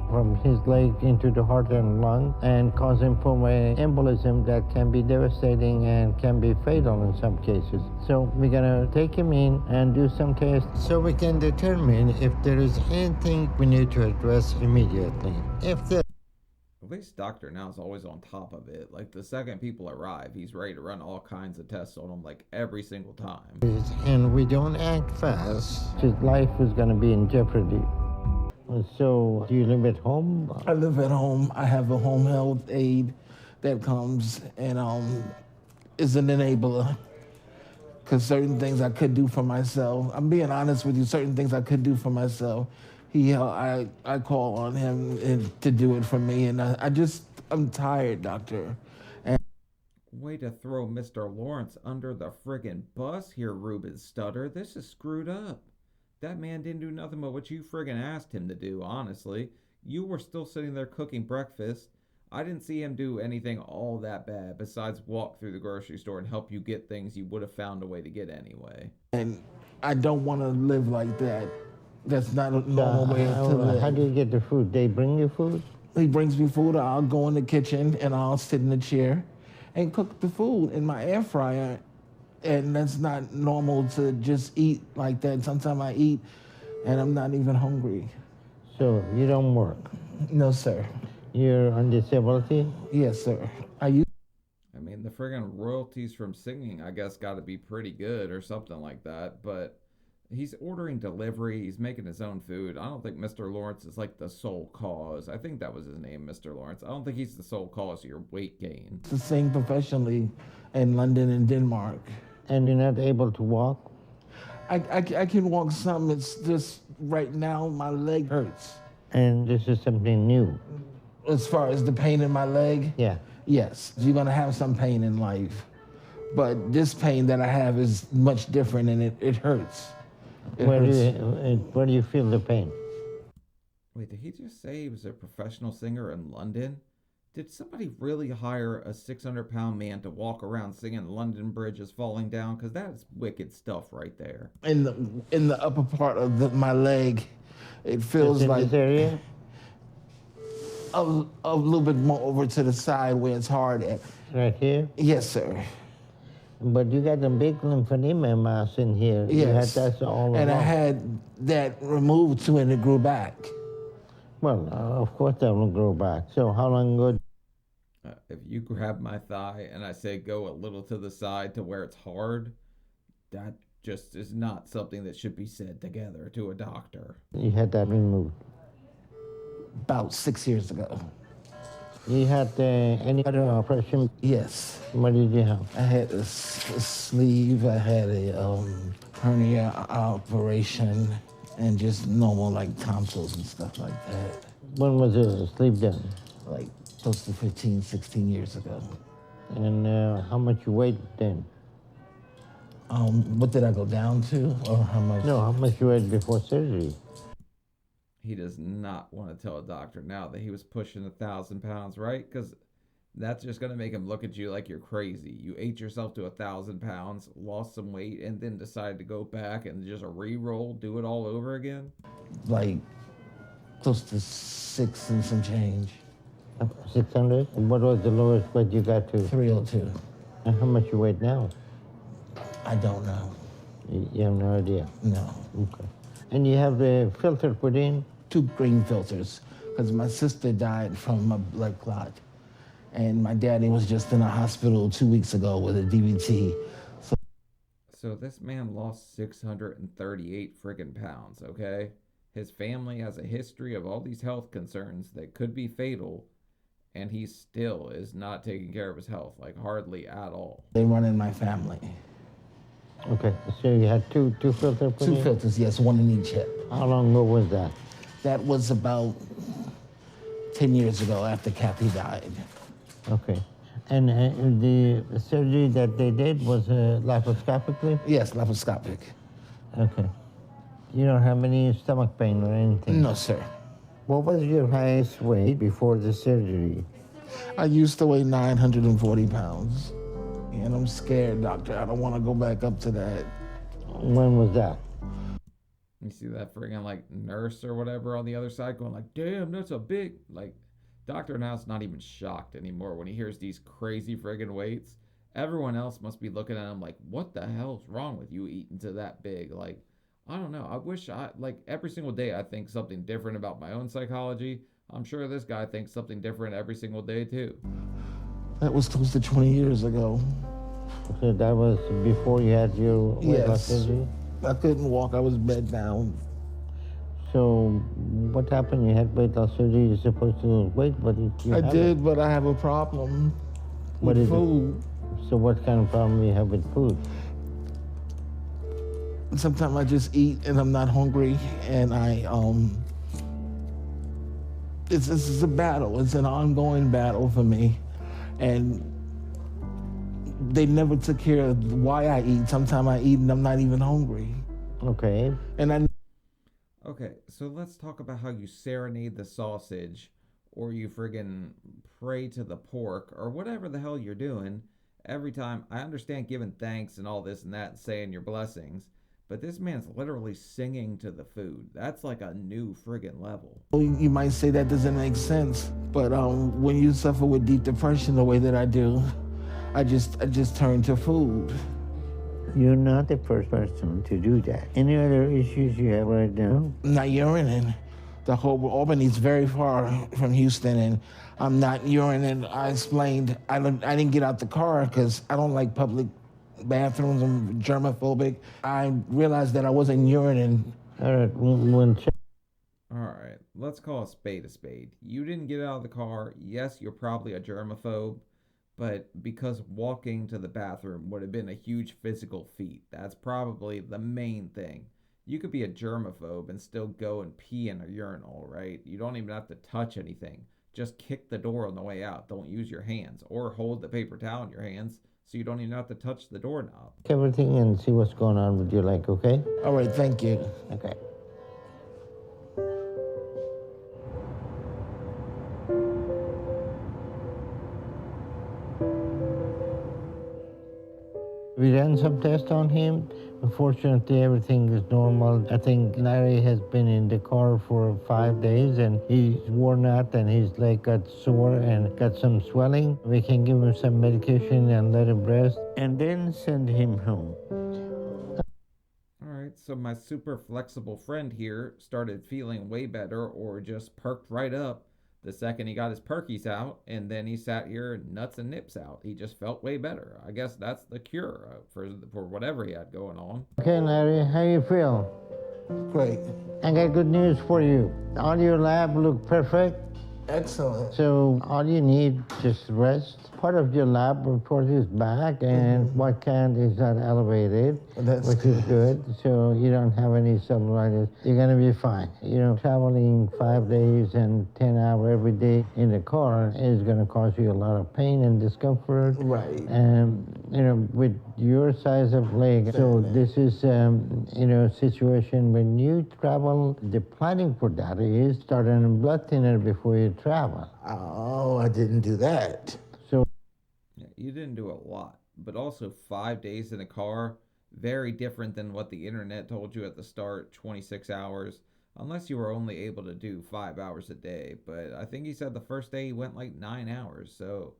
From his leg into the heart and lung and causing pulmonary embolism that can be devastating and can be fatal in some cases. So we're gonna take him in and do some tests so we can determine if there is anything we need to address immediately. If there At least Dr. Now's always on top of it. Like the second people arrive, he's ready to run all kinds of tests on them like every single time. is, and we don't act fast, his life is gonna be in jeopardy. So, do you live at home? I live at home. I have a home health aide that comes and is an enabler. Because certain things I could do for myself, I'm being honest with you, certain things I could do for myself, I call on him to do it for me. And I'm tired, doctor. Way to throw Mr. Lawrence under the friggin' bus here, Ruben Stutter. This is screwed up. That man didn't do nothing but what you friggin' asked him to do, honestly. You were still sitting there cooking breakfast. I didn't see him do anything all that bad besides walk through the grocery store and help you get things you would have found a way to get anyway. And I don't want to live like that. That's not a normal way to live. How do you get the food? They bring you food? He brings me food. I'll go in the kitchen and I'll sit in the chair and cook the food in my air fryer. And that's not normal to just eat like that. Sometimes I eat and I'm not even hungry. So you don't work? No, sir. You're on disability? Yes, sir. I mean, the friggin' royalties from singing, I guess, got to be pretty good or something like that. But he's ordering delivery. He's making his own food. I don't think Mr. Lawrence is like the sole cause. I think that was his name, Mr. Lawrence. I don't think he's the sole cause of your weight gain. To sing professionally in London and Denmark. And you're not able to walk? I can walk some. It's just right now my leg hurts. And this is something new? As far as the pain in my leg? Yeah. Yes, you're gonna have some pain in life. But this pain that I have is much different and it hurts. Where do you feel the pain? Wait, did he just say he was a professional singer in London? Did somebody really hire a 600-pound man to walk around singing London Bridge is Falling Down? Because that's wicked stuff right there. In the upper part of my leg, it feels like this area? A little bit more over to the side where it's hard at. Right here? Yes, sir. But you got a big lymphedema mass in here. Yes. That's all and along. I had that removed too, and it grew back. Well, of course that will grow back. So how long ago? If you grab my thigh and I say go a little to the side to where it's hard, that just is not something that should be said together to a doctor. You had that removed? About 6 years ago. You had any other operation? Yes. What did you have? I had a sleeve, I had a hernia operation, and just normal like tonsils and stuff like that. When was the sleep done? Like close to 15, 16 years ago. And how much you weighed then? What did I go down to, or how much? No, how much you weighed before surgery? He does not want to tell a doctor now that he was pushing 1,000 pounds, right? Because that's just going to make him look at you like you're crazy. You ate yourself to 1,000 pounds, lost some weight, and then decided to go back and just re-roll, do it all over again? Like close to 6 and some change. 600? And what was the lowest weight you got to? 302. And how much you weigh now? I don't know. You have no idea? No. Okay. And you have the filter put in? 2 green filters, because my sister died from a blood clot. And my daddy was just in a hospital 2 weeks ago with a DVT. So this man lost 638 friggin' pounds, okay? His family has a history of all these health concerns that could be fatal, and he still is not taking care of his health, like hardly at all. They run in my family. Okay, so you had two filters put in? 2 filters, yes, 1 in each hip. How long ago was that? That was about 10 years ago after Kathy died. Okay. And the surgery that they did was laparoscopically? Yes, laparoscopic. Okay. You don't have any stomach pain or anything? No, sir. What was your highest weight before the surgery? I used to weigh 940 pounds. And I'm scared, doctor. I don't want to go back up to that. When was that? You see that friggin' like nurse or whatever on the other side going like, damn, that's a big, like, Dr. Now's not even shocked anymore when he hears these crazy friggin' weights. Everyone else must be looking at him like, what the hell's wrong with you eating to that big? Like, I don't know. I wish like, every single day I think something different about my own psychology. I'm sure this guy thinks something different every single day, too. That was close to 20 years ago. So that was before you had your weight loss Yes. surgery? I couldn't walk. I was bedbound. So what happened? You had weight loss surgery. You're supposed to lose weight, but you I haven't. did, but I have a problem What with is it? food. So what kind of problem do you have with food? Sometimes I just eat and I'm not hungry, and this is a battle. It's an ongoing battle for me, and they never took care of why I eat. Sometimes I eat and I'm not even hungry. Okay. And Okay, so let's talk about how you serenade the sausage, or you friggin' pray to the pork, or whatever the hell you're doing every time. I understand giving thanks and all this and that and saying your blessings, but this man's literally singing to the food. That's like a new friggin' level. you might say that doesn't make sense, but when you suffer with deep depression the way that I do, I just turn to food. You're not the first person to do that. Any other issues you have right now? Not urinating. The whole Albany's very far from Houston, and I'm not urinating. I explained I didn't get out the car because I don't like public bathrooms. I'm germophobic. I realized that I wasn't urinating. All right. All right, let's call a spade a spade. You didn't get out of the car. Yes, you're probably a germaphobe, but because walking to the bathroom would have been a huge physical feat. That's probably the main thing. You could be a germaphobe and still go and pee in a urinal, right? You don't even have to touch anything. Just kick the door on the way out. Don't use your hands, or hold the paper towel in your hands so you don't even have to touch the doorknob. Everything and see what's going on with your leg, okay? All right, thank you. Okay. We ran some tests on him. Unfortunately, everything is normal. I think Larry has been in the car for 5 days and he's worn out and his leg got sore and got some swelling. We can give him some medication and let him rest and then send him home. All right, so my super flexible friend here started feeling way better, or just perked right up the second he got his perkies out, and then he sat here nuts and nips out. He just felt way better. I guess that's the cure for whatever he had going on. Okay, Larry, how you feel? Great. I got good news for you. All your lab look perfect. Excellent. So all you need just rest. Part of your lab report is back, and what can is not elevated, That's which is good. good. So you don't have any cellulitis. You're gonna be fine. You know, traveling 5 days and 10 hours every day in the car is gonna cause you a lot of pain and discomfort. Right. And you know, with your size of leg, so this is you know, situation when you travel. The planning for that is start on a blood thinner before you travel. Oh, I didn't do that. So Yeah, you didn't do a lot, but also 5 days in a car, very different than what the internet told you at the start, 26 hours, unless you were only able to do 5 hours a day. But I think he said the first day he went like 9 hours, so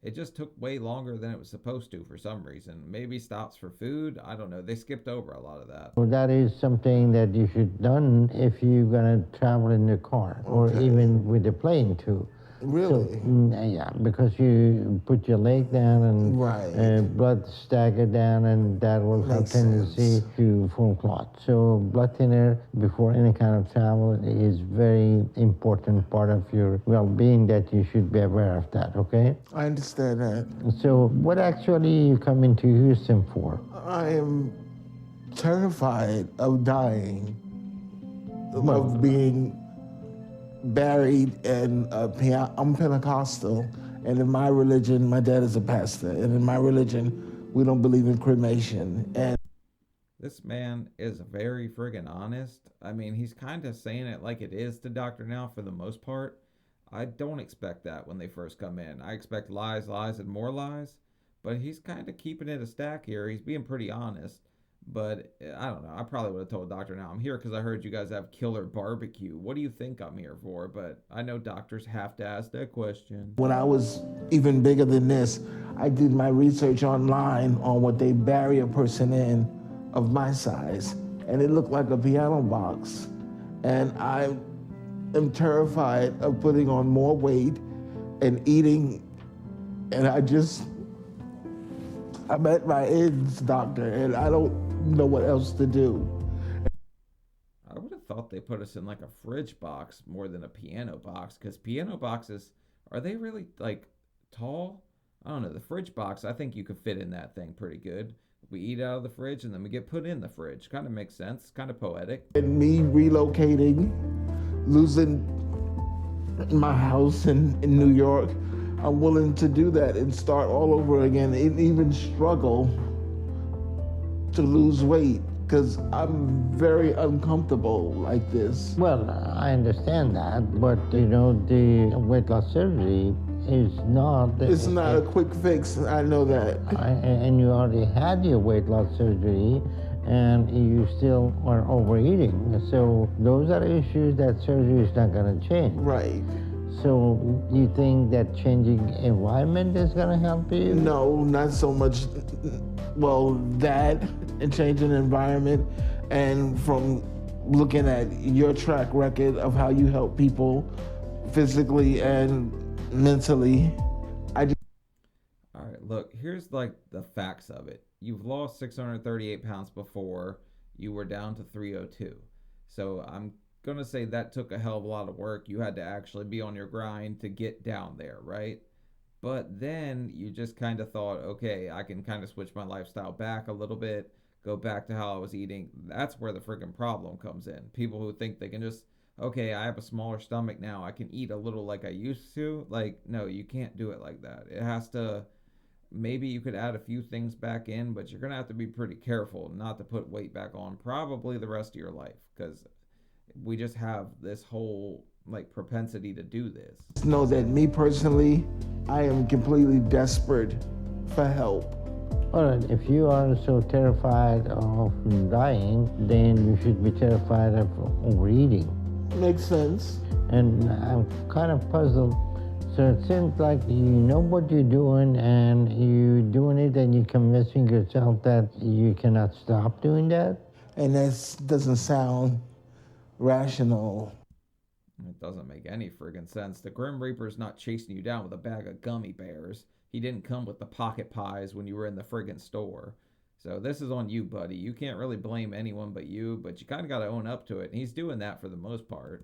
it just took way longer than it was supposed to for some reason. Maybe stops for food. I don't know. They skipped over a lot of that. that is something that you should done if you're gonna travel in the car or even with the plane too. Really? Yeah, because you put your leg down and Right. blood stagger down, and that will have Makes tendency sense. to form clot. So blood thinner before any kind of travel is very important part of your well-being that you should be aware of that, okay? I understand that. So what actually you come into Houston for? I am terrified of dying, of being buried in a piano. I'm Pentecostal, and in my religion, my dad is a pastor, and in my religion, we don't believe in cremation. And This man is very friggin' honest. I mean, he's kind of saying it like it is to Dr. Now for the most part. I don't expect that when they first come in. I expect lies, lies, and more lies. But he's kind of keeping it a stack here. He's being pretty honest. But I don't know. I probably would have told Dr. Now I'm here because I heard you guys have killer barbecue. What do you think I'm here for? But I know doctors have to ask that question. when I was even bigger than this, I did my research online on what they bury a person in of my size, and it looked like a piano box. And I am terrified of putting on more weight and eating, and I'm at my ends, doctor, and I don't know what else to do. I would have thought they put us in like a fridge box more than a piano box because piano boxes, are they really like tall? I don't know. The fridge box, I think you could fit in that thing pretty good. We eat out of the fridge and then we get put in the fridge. Kind of makes sense. Kind of poetic. And me relocating, losing my house in New York, I'm willing to do that and start all over again and even struggle to lose weight because I'm very uncomfortable like this. Well, I understand that, but you know, the weight loss surgery is not. It's not a quick fix, I know that. And you already had your weight loss surgery, and you still are overeating. So those are issues that surgery is not going to change. Right. So you think that changing environment is going to help you? No, not so much. Well, that and changing the environment, and from looking at your track record of how you help people physically and mentally, All right, look, here's like the facts of it. You've lost 638 pounds before. You were down to 302. So I'm going to say that took a hell of a lot of work. You had to actually be on your grind to get down there, right? But then you just kind of thought, okay, I can kind of switch my lifestyle back a little bit, go back to how I was eating. That's where the freaking problem comes in. People who think they can just, okay, I have a smaller stomach now, I can eat a little like I used to. Like, no, you can't do it like that. It has to, maybe you could add a few things back in, but you're going to have to be pretty careful not to put weight back on probably the rest of your life because we just have this whole like propensity to do this. know that me personally, I am completely desperate for help. All right, if you are so terrified of dying, then you should be terrified of overeating. Makes sense. And I'm kind of puzzled. So it seems like you know what you're doing and you're doing it and you're convincing yourself that you cannot stop doing that. And that doesn't sound rational. It doesn't make any friggin' sense. The Grim Reaper's not chasing you down with a bag of gummy bears. He didn't come with the pocket pies when you were in the friggin' store. So this is on you, buddy. You can't really blame anyone but you kind of got to own up to it. And he's doing that for the most part.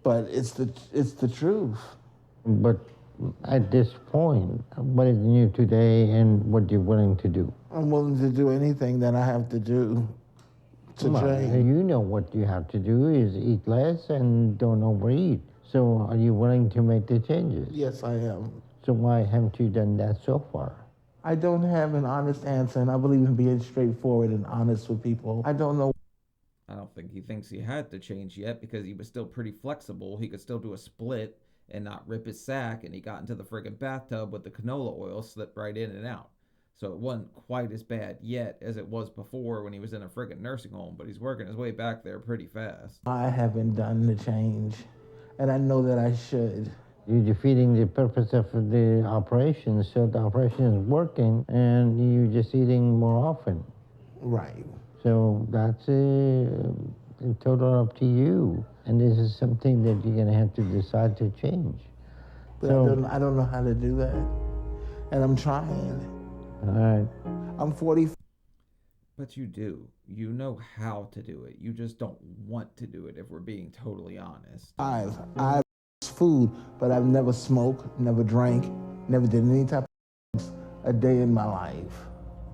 But it's the truth. But at this point, what is new today and what you're willing to do? I'm willing to do anything that I have to do to Well, change. you know what you have to do is eat less and don't overeat. So are you willing to make the changes? Yes, I am. So why haven't you done that so far? I don't have an honest answer, and I believe in being straightforward and honest with people. I don't know. I don't think he thinks he had to change yet because he was still pretty flexible. He could still do a split and not rip his sack, and he got into the friggin' bathtub with the canola oil, slipped right in and out. So it wasn't quite as bad yet as it was before when he was in a friggin' nursing home, but he's working his way back there pretty fast. I haven't done the change, and I know that I should. You're defeating the purpose of the operation, so the operation is working and you're just eating more often. Right. So that's total up to you. And this is something that you're going to have to decide to change. But So, I don't know how to do that, and I'm trying. all right. I'm 40. But you do. You know how to do it. You just don't want to do it, if we're being totally honest. I've food, but I've never smoked, never drank, never did any type of a day in my life.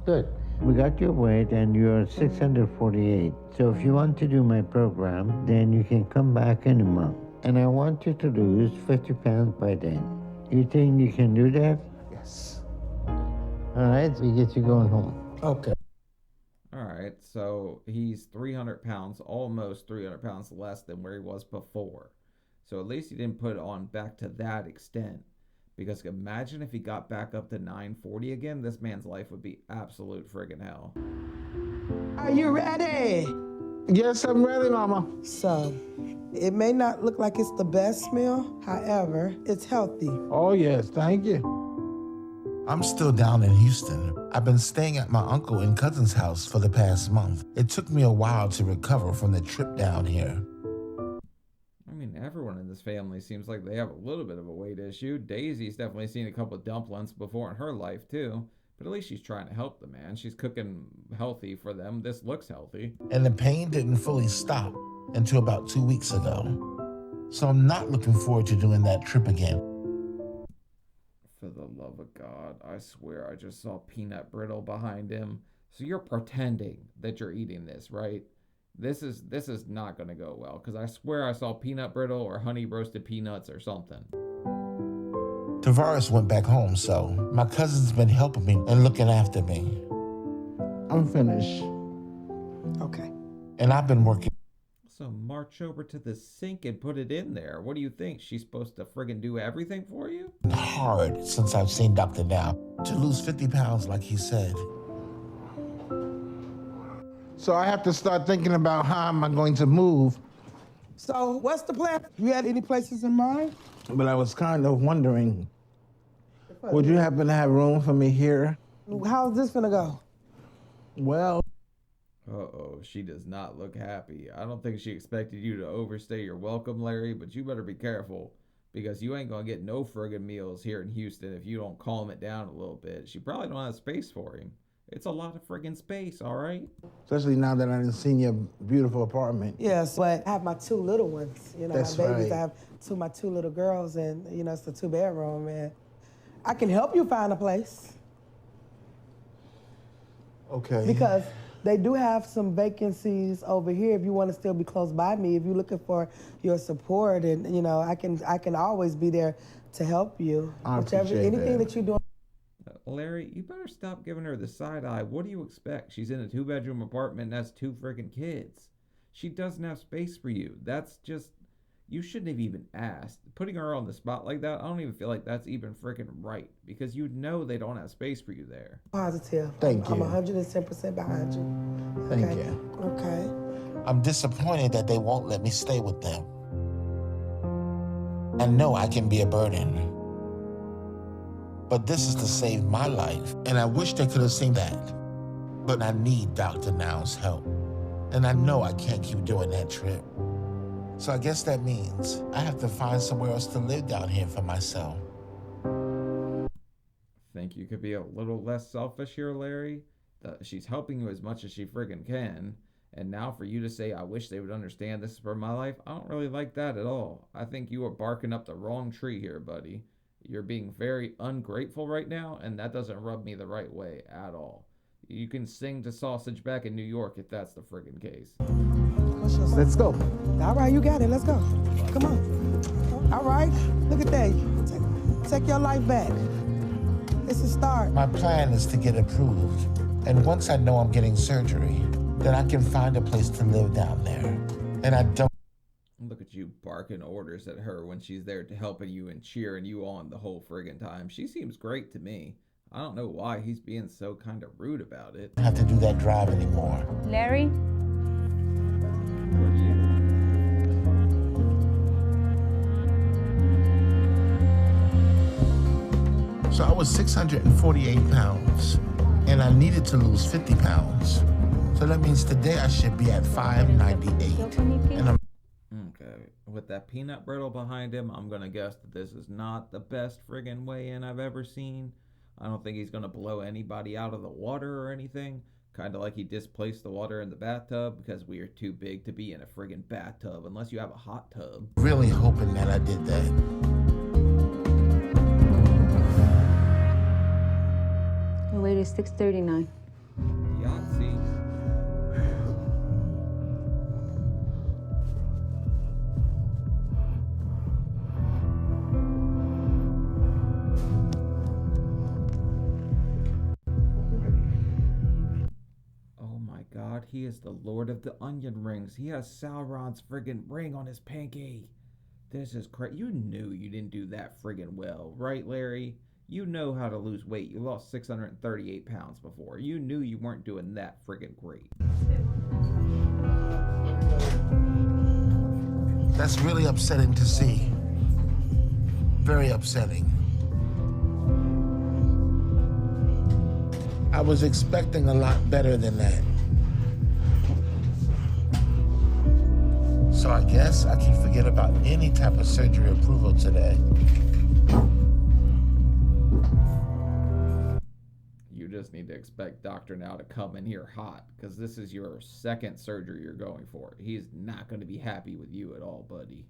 Good. We got your weight and you're 648. So if you want to do my program, then you can come back in a month. And I want you to lose 50 pounds by then. You think you can do that? Yes. All right, we get you going home. Okay. All right, so he's 300 pounds, almost 300 pounds less than where he was before. So at least he didn't put it on back to that extent. Because imagine if he got back up to 940 again, this man's life would be absolute friggin' hell. Are you ready? Yes, I'm ready, Mama. So, it may not look like it's the best meal, however, it's healthy. Oh, yes, thank you. I'm still down in Houston. I've been staying at my uncle and cousin's house for the past month. It took me a while to recover from the trip down here. I mean, everyone in this family seems like they have a little bit of a weight issue. Daisy's definitely seen a couple of dumplings before in her life, too. But at least she's trying to help the man. She's cooking healthy for them. This looks healthy. And the pain didn't fully stop until about 2 weeks ago. So I'm not looking forward to doing that trip again. For the love of God, I swear I just saw peanut brittle behind him. So you're pretending that you're eating this, right? This is not going to go well, because I swear I saw peanut brittle or honey roasted peanuts or something. Tavares went back home, so my cousin's been helping me and looking after me. I'm finished. Okay. And I've been working. So march over to the sink and put it in there. What do you think? She's supposed to friggin' do everything for you? Hard since I've seen Dr. Now to lose 50 pounds like he said. So I have to start thinking about how am I going to move. So, what's the plan? You had any places in mind? But I was kind of wondering, would you happen to have room for me here? How's this gonna go? Well, Uh-oh, she does not look happy. I don't think she expected you to overstay your welcome, Larry, but you better be careful, because you ain't gonna get no friggin' meals here in Houston if you don't calm it down a little bit. She probably don't have space for him. It's a lot of friggin' space, all right? especially now that I've seen your beautiful apartment. Yes, but I have my two little ones. You know, That's my babies. right. I have my two little girls, and you know, it's a 2-bedroom, and I can help you find a place Okay. because they do have some vacancies over here. If you want to still be close by me, if you're looking for your support, and you know, I can always be there to help you. I appreciate anything that. that you're doing. Larry, you better stop giving her the side eye. What do you expect? She's in a 2-bedroom apartment and has 2 friggin' kids. She doesn't have space for you. That's just... You shouldn't have even asked. Putting her on the spot like that, I don't even feel like that's even freaking right, because you know they don't have space for you there. Positive. Thank I'm you. 110% behind you. Thank Okay. you. Okay. I'm disappointed that they won't let me stay with them. I know I can be a burden. But this is to save my life, and I wish they could have seen that. But I need Dr. Now's help, and I know I can't keep doing that trip. So I guess that means I have to find somewhere else to live down here for myself. Think you could be a little less selfish here, Larry? She's helping you as much as she friggin' can, And now for you to say, I wish they would understand this is for my life, I don't really like that at all. I think you are barking up the wrong tree here, buddy. You're being very ungrateful right now, and that doesn't rub me the right way at all. You can sing to Sausage back in New York if that's the friggin' case. Let's go. All right, you got it. Let's go. Come on. All right. Look at that. Take your life back. It's a start. My plan is to get approved. And once I know I'm getting surgery, then I can find a place to live down there. And I don't. Look at you barking orders at her when she's there to helping you and cheering you on the whole friggin' time. She seems great to me. I don't know why he's being so kind of rude about it. Have to do that drive anymore. Larry? Who are you? So I was 648 pounds, and I needed to lose 50 pounds. So that means today I should be at 598. And I'm Okay, with that peanut brittle behind him, I'm gonna guess that this is not the best friggin' weigh-in I've ever seen. I don't think he's gonna blow anybody out of the water or anything. Kind of like he displaced the water in the bathtub because we are too big to be in a friggin' bathtub unless you have a hot tub. really hoping that I did that. Your weight is 639. Yahtzee. Oh my god, he is the Lord of the Onion Rings. He has Sauron's friggin' ring on his pinky. This is crazy. You knew you didn't do that friggin' well, right, Larry? You know how to lose weight. You lost 638 pounds before. You knew you weren't doing that friggin' great. That's really upsetting to see. Very upsetting. I was expecting a lot better than that. So I guess I can forget about any type of surgery approval today. You just need to expect Dr. Now to come in here hot, because this is your second surgery you're going for. He's not going to be happy with you at all, buddy.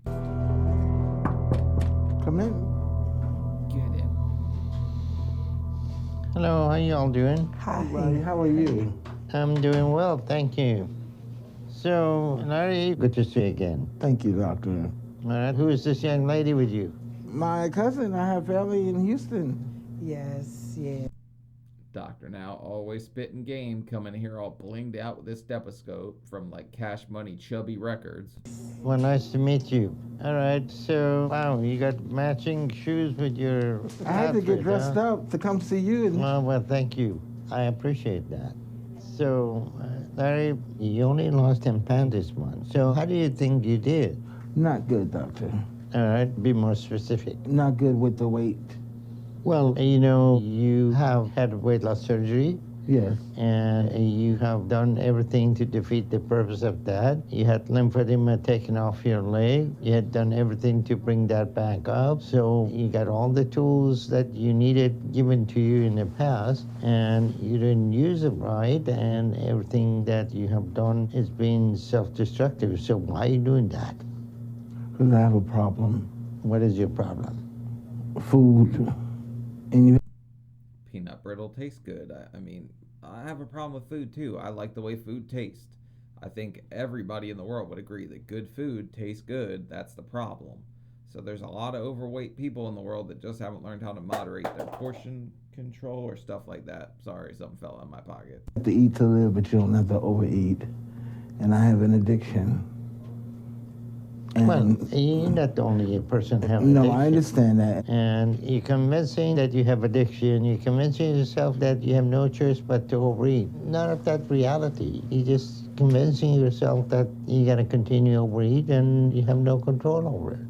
Come in. Get him. Hello, how you all doing? Hi. Buddy, how are you? I'm doing well, thank you. So, Larry, good to see you again. Thank you, doctor. All right, who is this young lady with you? My cousin, I have family in Houston. Yes, yeah. Dr. Now always spitting game, coming here all blinged out with his stethoscope from like Cash Money Chubby Records. Well, nice to meet you. All right, so, wow, you got matching shoes with your I had to get outfit, dressed huh? up to come see you. And Well, thank you. I appreciate that. So, Larry, you only lost 10 pounds this month. So, how do you think you did? not good, doctor. All right, be more specific. Not good with the weight. Well, you know, you have had weight loss surgery, Yes. and you have done everything to defeat the purpose of that. You had lymphedema taken off your leg. You had done everything to bring that back up. So you got all the tools that you needed given to you in the past, and you didn't use them right, and everything that you have done is being self-destructive. So why are you doing that? Because I have a problem. What is your problem? Food. And you Peanut brittle tastes good. I mean, I have a problem with food too. I like the way food tastes. I think everybody in the world would agree that good food tastes good. That's the problem. So there's a lot of overweight people in the world that just haven't learned how to moderate their portion control or stuff like that. Sorry, something fell in my pocket. have to eat to live, but you don't have to overeat. And I have an addiction. And Well, you're not the only person having no, addiction. I understand that. And you're convincing that you have addiction. You're convincing yourself that you have no choice but to overeat. None of that reality. You're just convincing yourself that you got to continue to overeat and you have no control over it.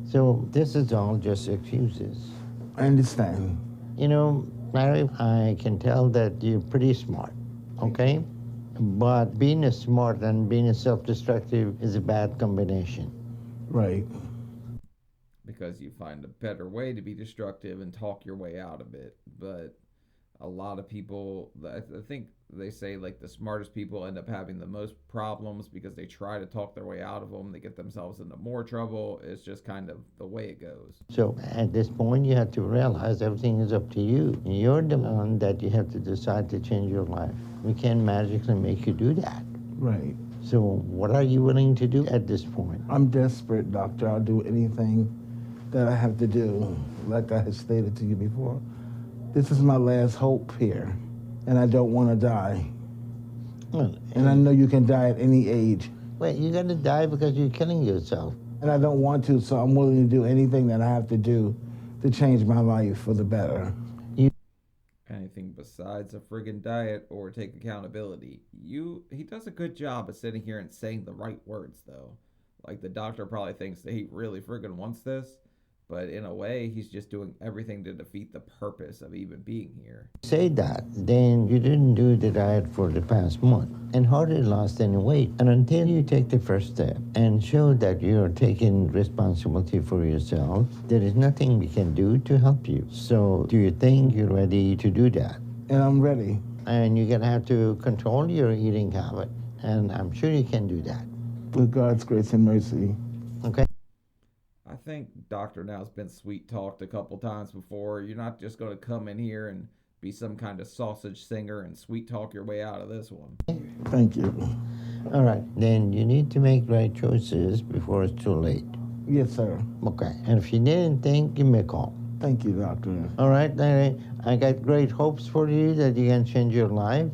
So this is all just excuses. I understand. You know, Larry, I can tell that you're pretty smart, okay? But being a smart and being a self-destructive is a bad combination. Right. Because you find a better way to be destructive and talk your way out of it. But a lot of people, I think they say like the smartest people end up having the most problems because they try to talk their way out of them. They get themselves into more trouble. It's just kind of the way it goes. So at this point, you have to realize everything is up to you. You're the one that you have to decide to change your life. We can't magically make you do that. Right. So what are you willing to do at this point? I'm desperate, doctor. I'll do anything that I have to do, like I had stated to you before. This is my last hope here, and I don't want to die. Well, and I know you can die at any age. Well, you're going to die because you're killing yourself. And I don't want to, so I'm willing to do anything that I have to do to change my life for the better. Anything besides a friggin' diet or take accountability. He does a good job of sitting here and saying the right words, though. Like, the doctor probably thinks that he really friggin' wants this, but in a way, he's just doing everything to defeat the purpose of even being here. Say that, then you didn't do the diet for the past month and hardly lost any weight. And until you take the first step and show that you're taking responsibility for yourself, there is nothing we can do to help you. So do you think you're ready to do that? And I'm ready. And you're going to have to control your eating habit. And I'm sure you can do that. With God's grace and mercy. Okay. I think Dr. Now's been sweet talked a couple times before. You're not just going to come in here and be some kind of sausage singer and sweet talk your way out of this one. Thank you. All right, then you need to make right choices before it's too late. Yes, sir. Okay, and if you didn't think, give me a call. Thank you, doctor. All right, Larry, I got great hopes for you that you can change your life.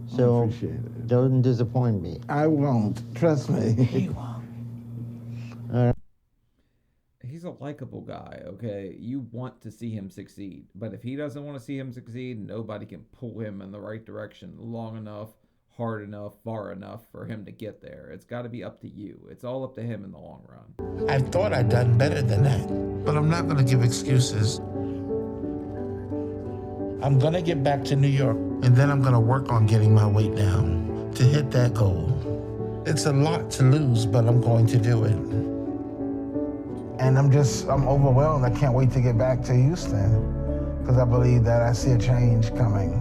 So I appreciate it. Don't disappoint me. I won't. Trust me. He won't. All right. He's a likable guy, okay? You want to see him succeed. But if he doesn't want to see him succeed, nobody can pull him in the right direction long enough, hard enough, far enough for him to get there. It's got to be up to you. It's all up to him in the long run. I thought I'd done better than that, but I'm not going to give excuses. I'm going to get back to New York, and then I'm going to work on getting my weight down to hit that goal. It's a lot to lose, but I'm going to do it. And I'm overwhelmed. I can't wait to get back to Houston because I believe that I see a change coming.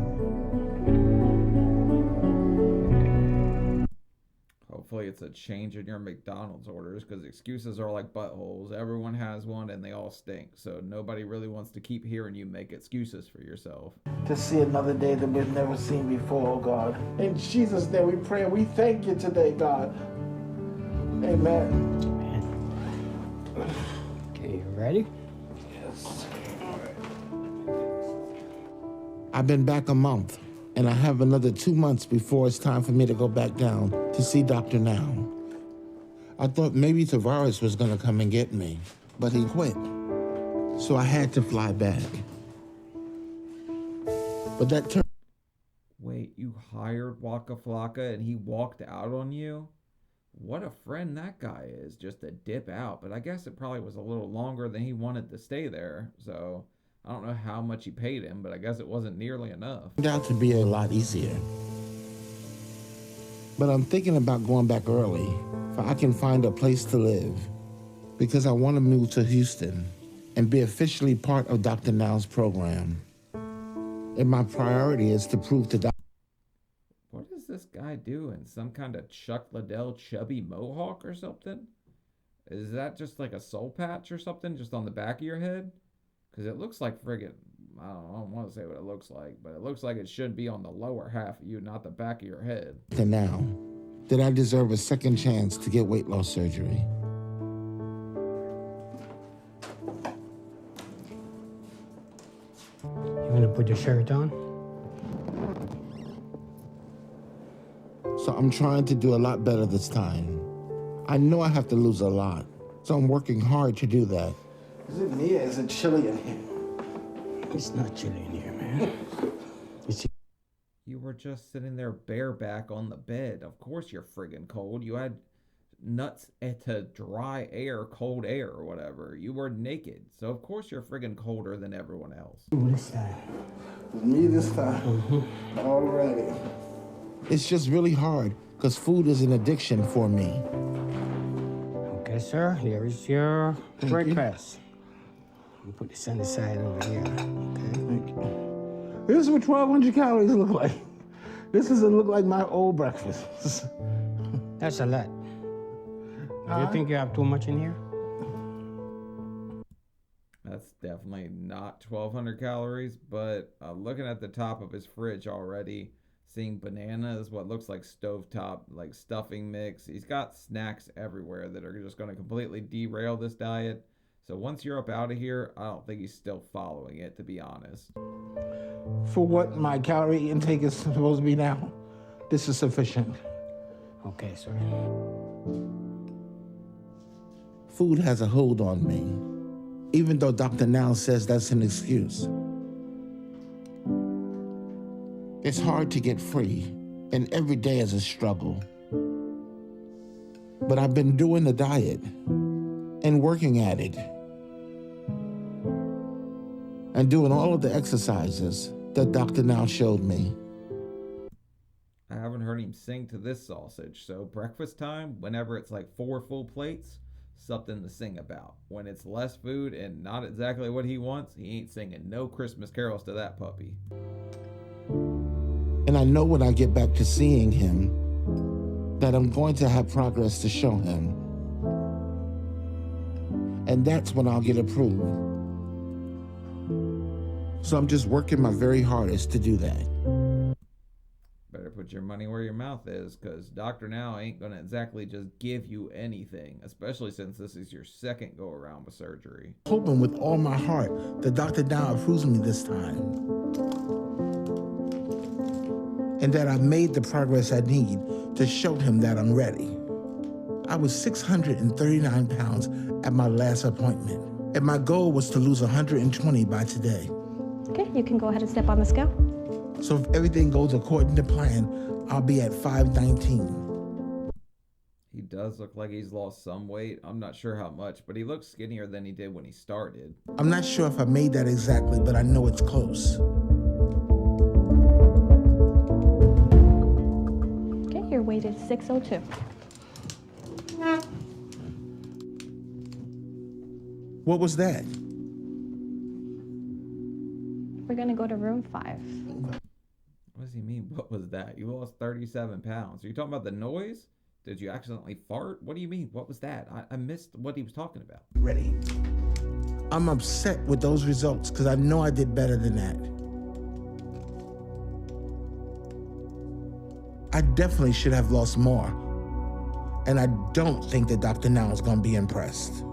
Hopefully it's a change in your McDonald's orders because excuses are like buttholes. Everyone has one and they all stink. So nobody really wants to keep hearing you make excuses for yourself. To see another day that we've never seen before, oh God. In Jesus' name we pray and we thank you today, God. Amen. Okay, you ready? Yes. I've been back a month, and I have another 2 months before it's time for me to go back down to see Dr. Now. I thought maybe Tavares was going to come and get me, but he quit. So I had to fly back. But that turned... Wait, you hired Waka Flocka and he walked out on you? What a friend that guy is, just to dip out. But I guess it probably was a little longer than he wanted to stay there. So I don't know how much he paid him, but I guess it wasn't nearly enough. turned out to be a lot easier. But I'm thinking about going back early so I can find a place to live because I want to move to Houston and be officially part of Dr. Now's program. And my priority is to prove to Dr. What is this guy doing? Some kind of Chuck Liddell chubby mohawk or something? Is that just like a soul patch or something just on the back of your head? Because it looks like friggin', I don't want to say what it looks like, but it looks like it should be on the lower half of you, not the back of your head. Now that I deserve a second chance to get weight loss surgery. You want to put your shirt on? So I'm trying to do a lot better this time. I know I have to lose a lot, so I'm working hard to do that. Is it me or is it chilly in here? It's not chilly in here, man. You were just sitting there bareback on the bed. Of course you're friggin' cold. You had nuts to dry air, cold air or whatever. You were naked. So of course you're friggin' colder than everyone else. This time. It's me this time. Already. It's just really hard because food is an addiction for me. Okay, sir. Here is your breakfast. You put this on the side over here. Okay. Thank you. This is what 1,200 calories look like. This doesn't look like my old breakfast. That's a lot. Do you think you have too much in here? That's definitely not 1,200 calories, but looking at the top of his fridge already, seeing bananas, what looks like stovetop, like stuffing mix. He's got snacks everywhere that are just going to completely derail this diet. So once you're up out of here, I don't think he's still following it, to be honest. For what my calorie intake is supposed to be now, this is sufficient. Okay, sir. Food has a hold on me, even though Dr. Now says that's an excuse. It's hard to get free, and every day is a struggle. But I've been doing the diet and working at it and doing all of the exercises that Dr. Now showed me. I haven't heard him sing to this sausage, so breakfast time, whenever it's like 4 full plates, something to sing about. When it's less food and not exactly what he wants, he ain't singing no Christmas carols to that puppy. And I know when I get back to seeing him that I'm going to have progress to show him. And that's when I'll get approved. So I'm just working my very hardest to do that. Better put your money where your mouth is, because Dr. Now ain't going to exactly just give you anything, especially since this is your second go around with surgery. Hoping with all my heart that Dr. Now approves me this time. And that I've made the progress I need to show him that I'm ready. I was 639 pounds at my last appointment, and my goal was to lose 120 by today. Okay, you can go ahead and step on the scale. So if everything goes according to plan, I'll be at 519. He does look like he's lost some weight. I'm not sure how much, but he looks skinnier than he did when he started. I'm not sure if I made that exactly, but I know it's close. Okay, your weight is 602. What was that? We're gonna go to room 5. What does he mean? What was that? You lost 37 pounds. Are you talking about the noise? Did you accidentally fart? What do you mean? What was that? I missed what he was talking about. Ready. I'm upset with those results because I know I did better than that. I definitely should have lost more. And I don't think that Dr. Now is going to be impressed.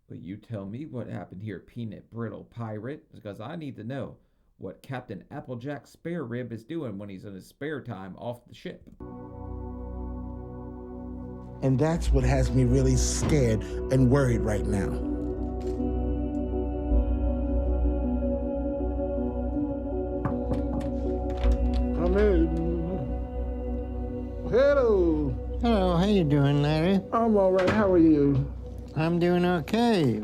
But you tell me what happened here, peanut brittle pirate, because I need to know what Captain Applejack Spare Rib is doing when he's in his spare time off the ship. And that's what has me really scared and worried right now. Come in. Hello. Hello, how you doing, Larry? I'm all right. How are you? I'm doing okay.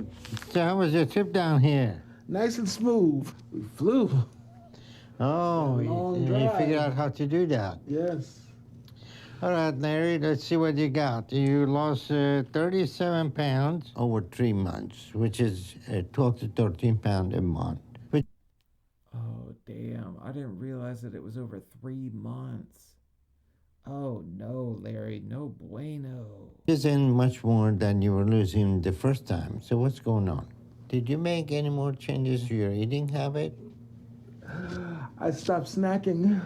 So how was your trip down here? Nice and smooth. We flew. Oh, Long you drive. figured out how to do that. Yes. All right, Larry, let's see what you got. You lost 37 pounds over 3 months, which is 12 to 13 pounds a month. Which Oh, damn. I didn't realize that it was over 3 months. Oh, no, Larry. No bueno. isn't much more than you were losing the first time. So what's going on? Did you make any more changes to your eating habit? I stopped snacking.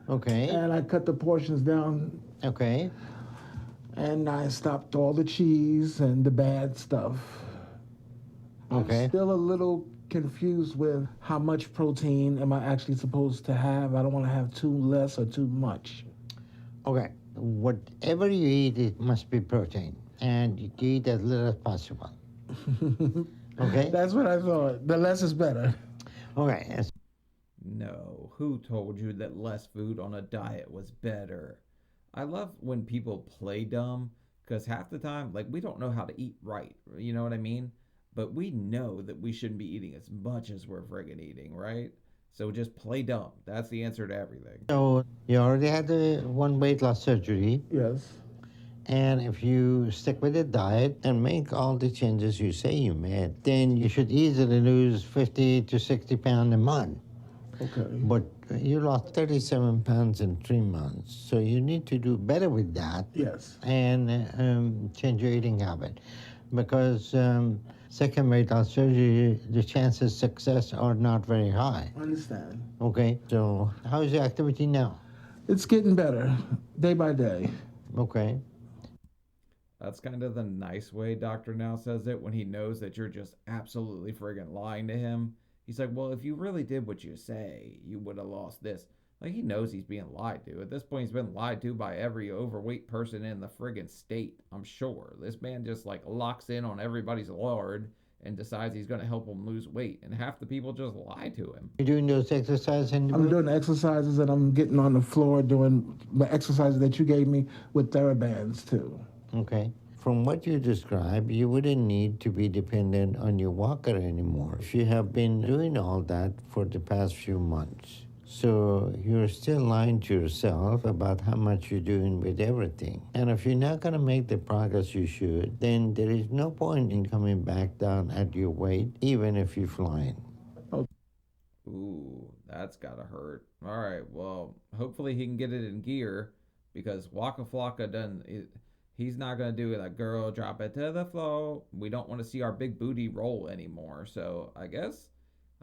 Okay. And I cut the portions down. Okay. And I stopped all the cheese and the bad stuff. Okay. I'm still a little confused with how much protein am I actually supposed to have. I don't want to have too less or too much. Okay. Whatever you eat, it must be protein. And you eat as little as possible. Okay? That's what I thought. The less is better. Okay. No, who told you that less food on a diet was better? I love when people play dumb, because half the time, like, we don't know how to eat right. You know what I mean? But we know that we shouldn't be eating as much as we're friggin' eating, right? So just play dumb. That's the answer to everything. So you already had the one weight loss surgery. Yes. And if you stick with the diet and make all the changes you say you made, then you should easily lose 50 to 60 pounds a month. Okay. But you lost 37 pounds in 3 months, so you need to do better with that. Yes. And change your eating habit, because second weight loss surgery, the chances of success are not very high. I understand. Okay, so how's your activity now? It's getting better, day by day. Okay. That's kind of the nice way Dr. Now says it when he knows that you're just absolutely friggin' lying to him. He's like, well, if you really did what you say, you would have lost this. Like, he knows he's being lied to. At this point, he's been lied to by every overweight person in the friggin' state, I'm sure. This man just, like, locks in on everybody's lard and decides he's going to help them lose weight. And half the people just lie to him. You're doing those exercises in the I'm room? doing the exercises, and I'm getting on the floor doing the exercises that you gave me with TheraBands, too. Okay. From what you described, you wouldn't need to be dependent on your walker anymore if you have been doing all that for the past few months. So you're still lying to yourself about how much you're doing with everything. And if you're not going to make the progress you should, then there is no point in coming back down at your weight, even if you're flying. Ooh, that's gotta hurt. All right, well, hopefully he can get it in gear, because Waka Flocka doesn't... He's not going to do it like, girl, drop it to the floor. We don't want to see our big booty roll anymore. So I guess,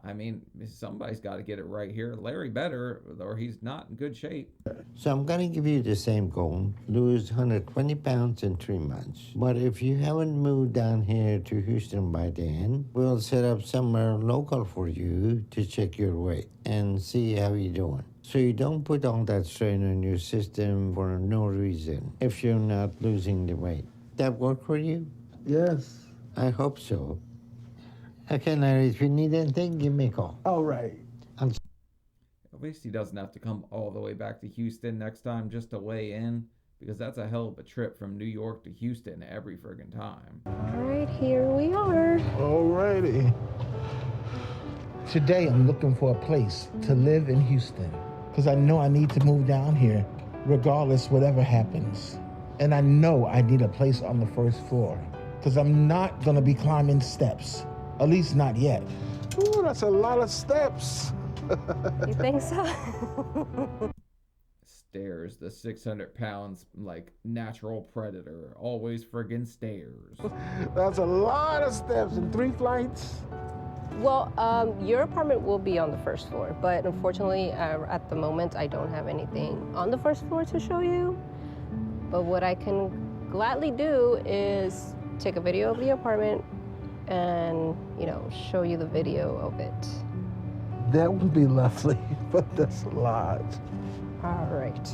I mean, somebody's got to get it right here. Larry better, or he's not in good shape. So I'm going to give you the same goal, lose 120 pounds in 3 months. But if you haven't moved down here to Houston by then, we'll set up somewhere local for you to check your weight and see how you're doing. So you don't put all that strain on your system for no reason if you're not losing the weight. That work for you? Yes. I hope so. Okay, Larry, if you need anything, give me a call. All right. At least he doesn't have to come all the way back to Houston next time just to weigh in, because that's a hell of a trip from New York to Houston every friggin' time. All right, here we are. All righty. Today, I'm looking for a place to live in Houston, because I know I need to move down here regardless whatever happens. And I know I need a place on the first floor, because I'm not going to be climbing steps, at least not yet. Ooh, that's a lot of steps. You think so? Stairs, the 600 pounds, like, natural predator. Always friggin' stairs. That's a lot of steps and 3 flights. Well, your apartment will be on the first floor, but unfortunately, at the moment, I don't have anything on the first floor to show you. But what I can gladly do is take a video of the apartment and, you know, show you the video of it. That would be lovely, but that's a lot. All right.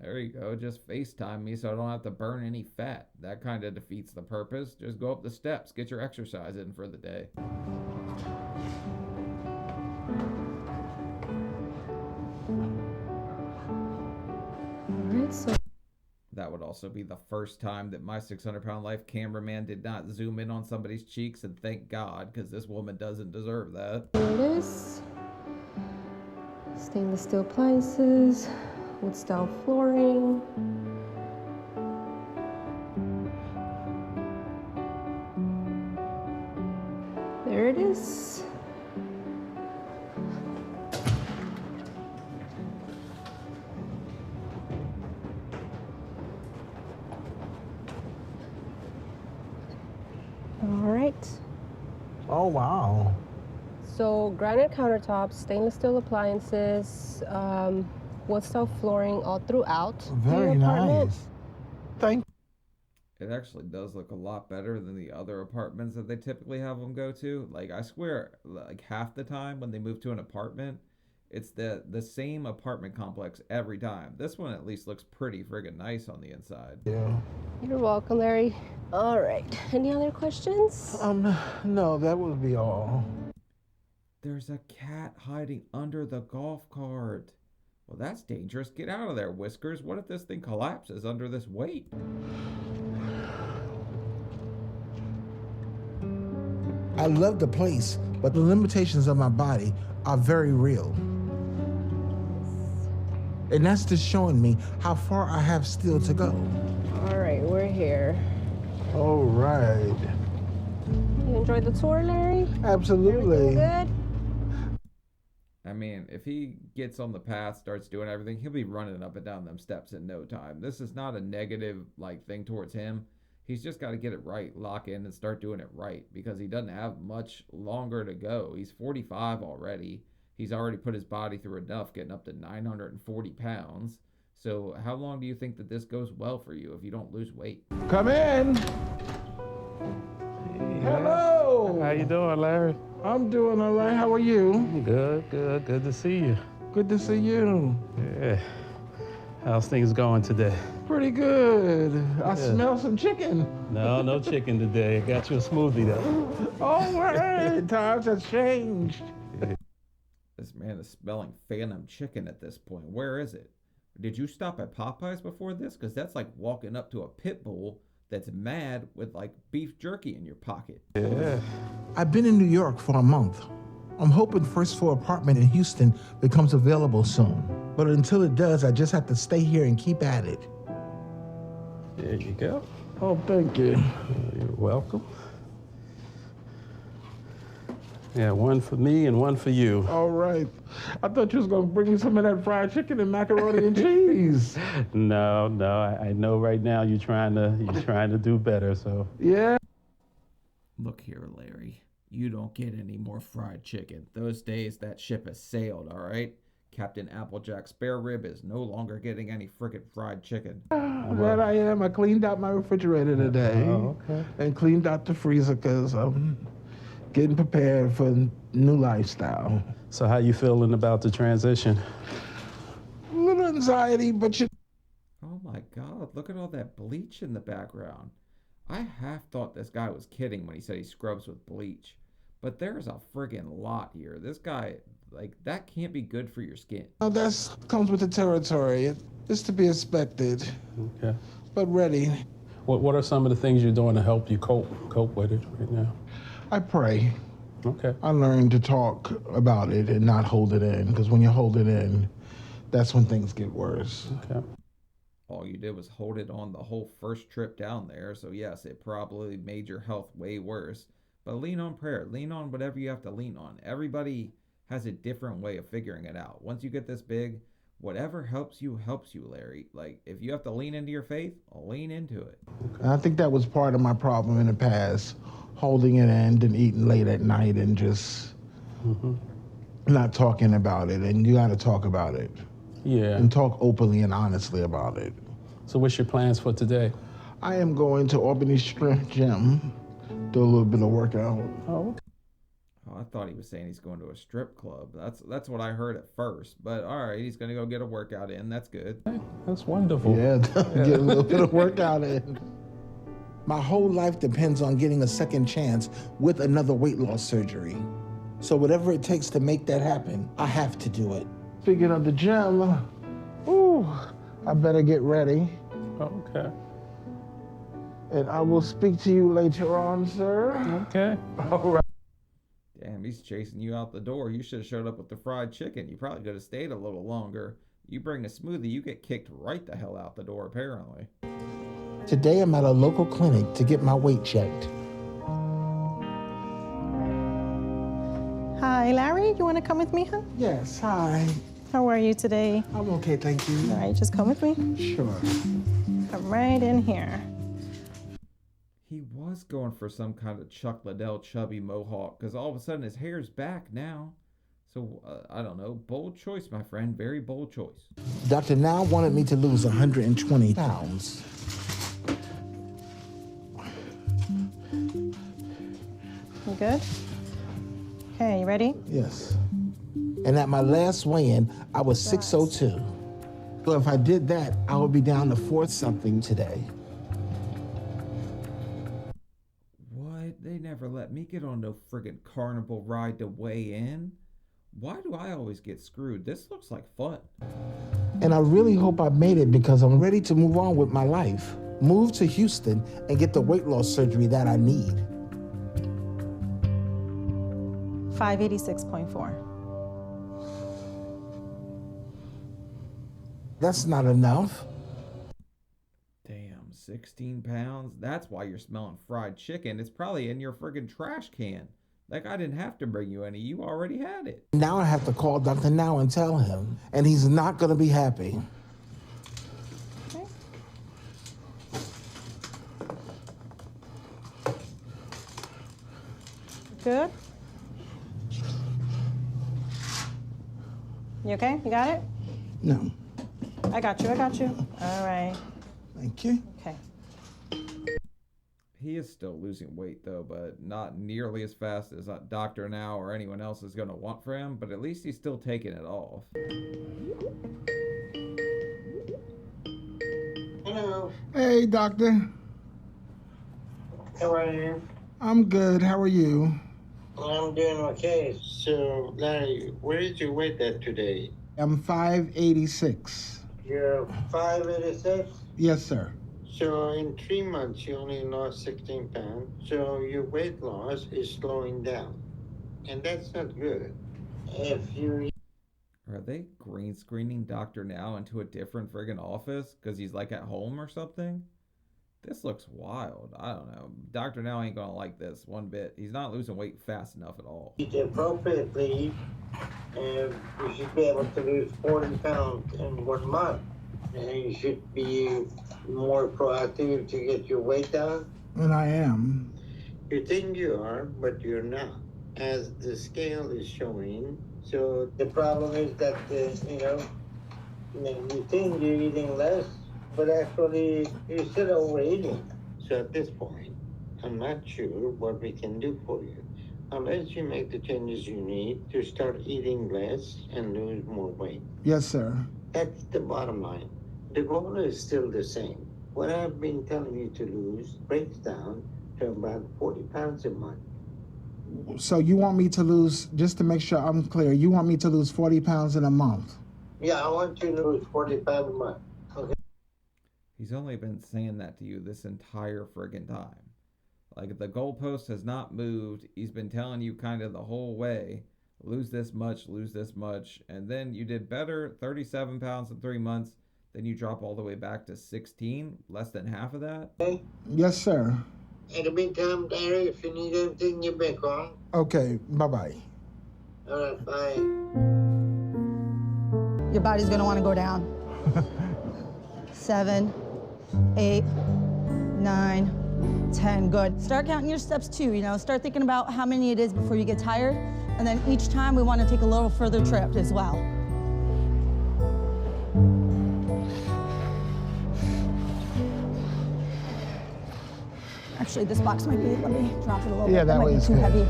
There you go. Just FaceTime me so I don't have to burn any fat. That kind of defeats the purpose. Just go up the steps. Get your exercise in for the day. All right, so That would also be the first time that my 600-pound life cameraman did not zoom in on somebody's cheeks, and thank God, because this woman doesn't deserve that. here it is. Stainless steel appliances, wood style flooring. There it is. All right. Oh, wow. So granite countertops, stainless steel appliances, wood style flooring all throughout Very the apartment. nice. Thank It actually does look a lot better than the other apartments that they typically have them go to. Like, I swear, like, half the time when they move to an apartment, it's the same apartment complex every time. This one at least looks pretty friggin' nice on the inside. you. You're welcome, Larry. All right. Any other questions? No, that would be all. There's a cat hiding under the golf cart. Well, that's dangerous. Get out of there, Whiskers. What if this thing collapses under this weight? I love the place, but the limitations of my body are very real. And that's just showing me how far I have still to go. All right, we're here. All right. You enjoyed the tour, Larry? Absolutely. Everything good? mean, if he gets on the path, starts doing everything, he'll be running up and down them steps in no time. This is not a negative like thing towards him. He's just got to get it right, lock in, and start doing it right because he doesn't have much longer to go. He's 45 already. He's already put his body through enough, getting up to 940 pounds. So how long do you think that this goes well for you if you don't lose weight? Come in. Hello. How you doing, Larry? I'm doing all right. How are you? Good, good. Good to see you. Good to see you. Yeah. How's things going today? Pretty good. I smell some chicken. No chicken today. Got you a smoothie, though. All right. Times have changed. This man is smelling phantom chicken at this point. Where is it? Did you stop at Popeyes before this? Because that's like walking up to a pit bull that's mad with like beef jerky in your pocket. Yeah. I've been in New York for a month. I'm hoping first floor apartment in Houston becomes available soon. But until it does, I just have to stay here and keep at it. There you go. Oh, thank you. You're welcome. Yeah, one for me and one for you. All right. I thought you was going to bring me some of that fried chicken and macaroni and cheese. No, I know right now you're trying to do better, so. Yeah. Look here, Larry. You don't get any more fried chicken. Those days, that ship has sailed, all right? Captain Applejack Spare Rib is no longer getting any frickin' fried chicken. Well, I am. I cleaned out my refrigerator today. Oh, okay. And cleaned out the freezer because I'm getting prepared for a new lifestyle. So how you feeling about the transition? A little anxiety, but Oh my God, look at all that bleach in the background. I half thought this guy was kidding when he said he scrubs with bleach. But there's a friggin' lot here. This guy, like, that can't be good for your skin. Oh, that comes with the territory. It's to be expected. Okay. But ready. What are some of the things you're doing to help you cope with it right now? I pray. Okay. I learned to talk about it and not hold it in, because when you hold it in, that's when things get worse. Okay. All you did was hold it on the whole first trip down there, so yes, it probably made your health way worse. But lean on prayer. Lean on whatever you have to lean on. Everybody has a different way of figuring it out. Once you get this big, whatever helps you, Larry. Like, if you have to lean into your faith, lean into it. And I think that was part of my problem in the past, holding it in and eating late at night and just not talking about it. And you got to talk about it. Yeah. And talk openly and honestly about it. So what's your plans for today? I am going to Albany Strength Gym, do a little bit of workout. Oh, I thought he was saying he's going to a strip club. That's what I heard at first. But all right, he's going to go get a workout in. That's good. hey, that's wonderful. Yeah, get a little bit of workout in. My whole life depends on getting a second chance with another weight loss surgery. So whatever it takes to make that happen, I have to do it. Speaking of the gym, I better get ready. Okay. And I will speak to you later on, sir. Okay. All right. Damn, he's chasing you out the door. You should have showed up with the fried chicken. You probably could have stayed a little longer. You bring a smoothie, you get kicked right the hell out the door, apparently. Today I'm at a local clinic to get my weight checked. Hi, Larry. You want to come with me, huh? Yes, hi. How are you today? I'm okay, thank you. All right, just come with me. Sure. Come right in here. He was going for some kind of Chuck Liddell chubby mohawk because all of a sudden his hair's back now. So, I don't know. Bold choice, my friend. Very bold choice. Dr. Now wanted me to lose 120 pounds. You good? Okay, you ready? Yes. And at my last weigh-in, I was 602. So if I did that, I would be down to 4-something today. What? They never let me get on no friggin' carnival ride to weigh in. Why do I always get screwed? This looks like fun. And I really hope I made it because I'm ready to move on with my life. Move to Houston and get the weight loss surgery that I need. 586.4. That's not enough. Damn, 16 pounds? That's why you're smelling fried chicken. It's probably in your friggin' trash can. Like, I didn't have to bring you any. You already had it. Now I have to call Dr. Now and tell him, and he's not going to be happy. Okay. Good. You okay? You got it? No. I got you. I got you. All right. Thank you. Okay. He is still losing weight, though, but not nearly as fast as Dr. Now or anyone else is going to want for him, but at least he's still taking it off. Hello. Hey, doctor. How are you? I'm good. How are you? I'm doing okay. So, Larry, where did you weight at today? I'm 586. You're 586? Yes, sir. So, in 3 months, you only lost 16 pounds. So, your weight loss is slowing down. And that's not good. If you... Are they green screening Dr. Now into a different friggin' office? Because he's like at home or something? This looks wild. I don't know. Dr. Now ain't gonna like this one bit. He's not losing weight fast enough at all. eat appropriately, and you should be able to lose 40 pounds in 1 month. And you should be more proactive to get your weight down. And I am. You think you are, but you're not. As the scale is showing, so the problem is that, you think you're eating less, but actually you're still overeating. So at this point, I'm not sure what we can do for you. Unless you make the changes you need to start eating less and lose more weight. Yes, sir. That's the bottom line. The goal is still the same. What I've been telling you to lose breaks down to about 40 pounds a month. So you want me to lose, just to make sure I'm clear, you want me to lose 40 pounds in a month? Yeah, I want you to lose 40 pounds a month. Okay. He's only been saying that to you this entire friggin' time. Like, the goalpost has not moved. He's been telling you kind of the whole way, lose this much, and then you did better, 37 pounds in 3 months, then you drop all the way back to 16, less than half of that? Okay. Yes, sir. In the meantime, Larry, if you need anything, you may call. Okay, bye-bye. All right, bye. Your body's gonna wanna go down. 7, 8, 9, 10, good. Start counting your steps too, start thinking about how many it is before you get tired. And then each time we wanna take a little further trip as well. Actually, this box might be, let me drop it a little bit. That might way be is too good. heavy.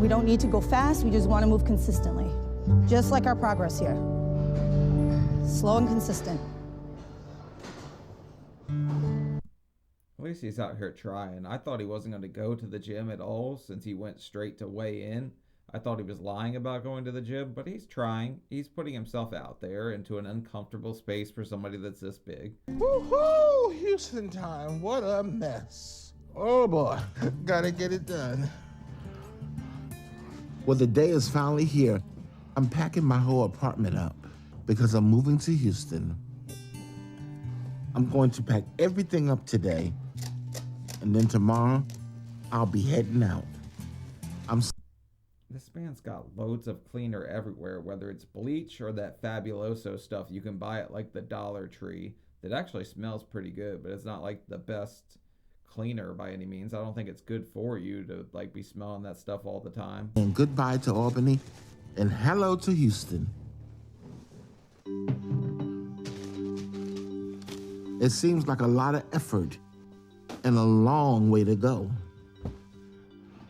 We don't need to go fast, we just wanna move consistently. Just like our progress here. Slow and consistent. At least he's out here trying. I thought he wasn't going to go to the gym at all since he went straight to weigh in. I thought he was lying about going to the gym, but he's trying. He's putting himself out there into an uncomfortable space for somebody that's this big. Woohoo! Houston time. What a mess. Oh boy, gotta get it done. Well, the day is finally here. I'm packing my whole apartment up because I'm moving to Houston. I'm going to pack everything up today, and then tomorrow, I'll be heading out. This man's got loads of cleaner everywhere, whether it's bleach or that Fabuloso stuff you can buy at like the Dollar Tree that actually smells pretty good, but it's not like the best cleaner by any means. I don't think it's good for you to like be smelling that stuff all the time. And goodbye to Albany, and hello to Houston. It seems like a lot of effort and a long way to go.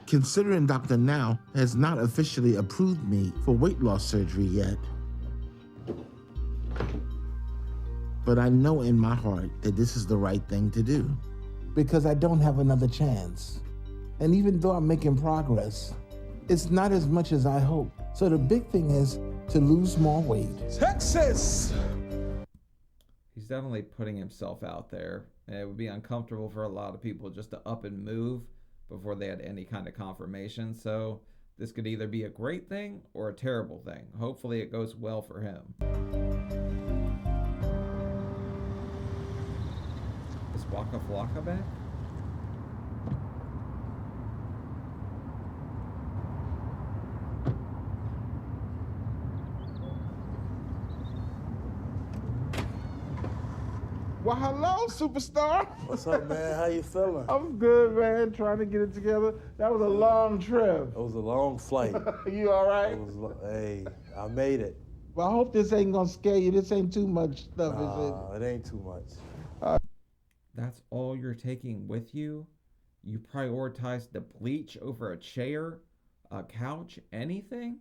Considering Dr. Now has not officially approved me for weight loss surgery yet. But I know in my heart that this is the right thing to do. Because I don't have another chance. And even though I'm making progress, it's not as much as I hope. So the big thing is to lose more weight. Texas! He's definitely putting himself out there, and it would be uncomfortable for a lot of people just to up and move before they had any kind of confirmation. So this could either be a great thing or a terrible thing. Hopefully it goes well for him. Is Waka Flocka back? Well, hello, superstar. What's up, man? How you feeling? I'm good, man. Trying to get it together. That was a long trip. It was a long flight. You all right? Hey, I made it. Well, I hope this ain't gonna scare you. This ain't too much stuff, is it? Nah, it ain't too much. That's all you're taking with you? You prioritize the bleach over a chair, a couch, anything?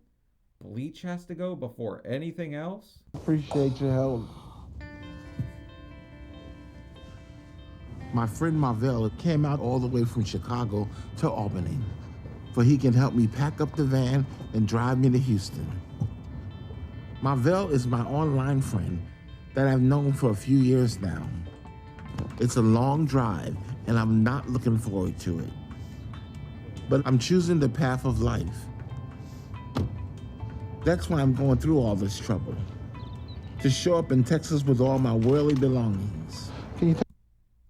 Bleach has to go before anything else? Appreciate your help. My friend Marvell came out all the way from Chicago to Albany, for he can help me pack up the van and drive me to Houston. Marvell is my online friend that I've known for a few years now. It's a long drive, and I'm not looking forward to it. But I'm choosing the path of life. That's why I'm going through all this trouble, to show up in Texas with all my worldly belongings.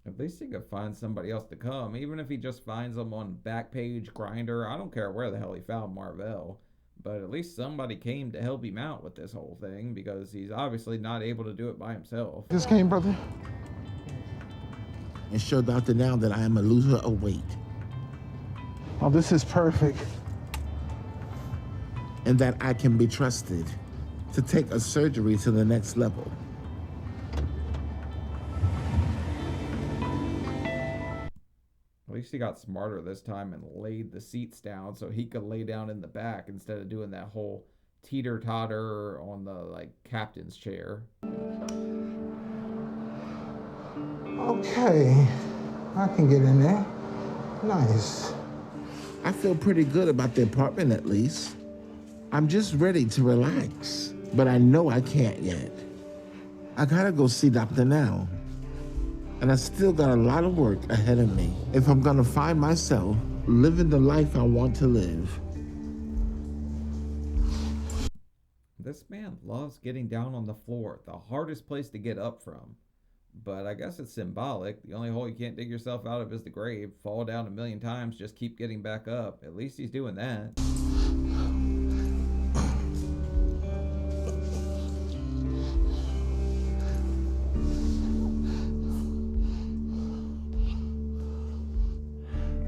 At least he could find somebody else to come, even if he just finds them on Backpage, Grindr. I don't care where the hell he found Marvell, but at least somebody came to help him out with this whole thing, because he's obviously not able to do it by himself. This came, brother? And show Dr. Now that I am a loser of weight. Oh, this is perfect. And that I can be trusted to take a surgery to the next level. At least he got smarter this time and laid the seats down so he could lay down in the back instead of doing that whole teeter-totter on the captain's chair. Okay, I can get in there. Nice. I feel pretty good about the apartment at least. I'm just ready to relax, but I know I can't yet. I gotta go see Dr. Now. And I still got a lot of work ahead of me if I'm gonna find myself living the life I want to live. This man loves getting down on the floor, the hardest place to get up from. But I guess it's symbolic. The only hole you can't dig yourself out of is the grave. Fall down a million times, just keep getting back up. At least he's doing that.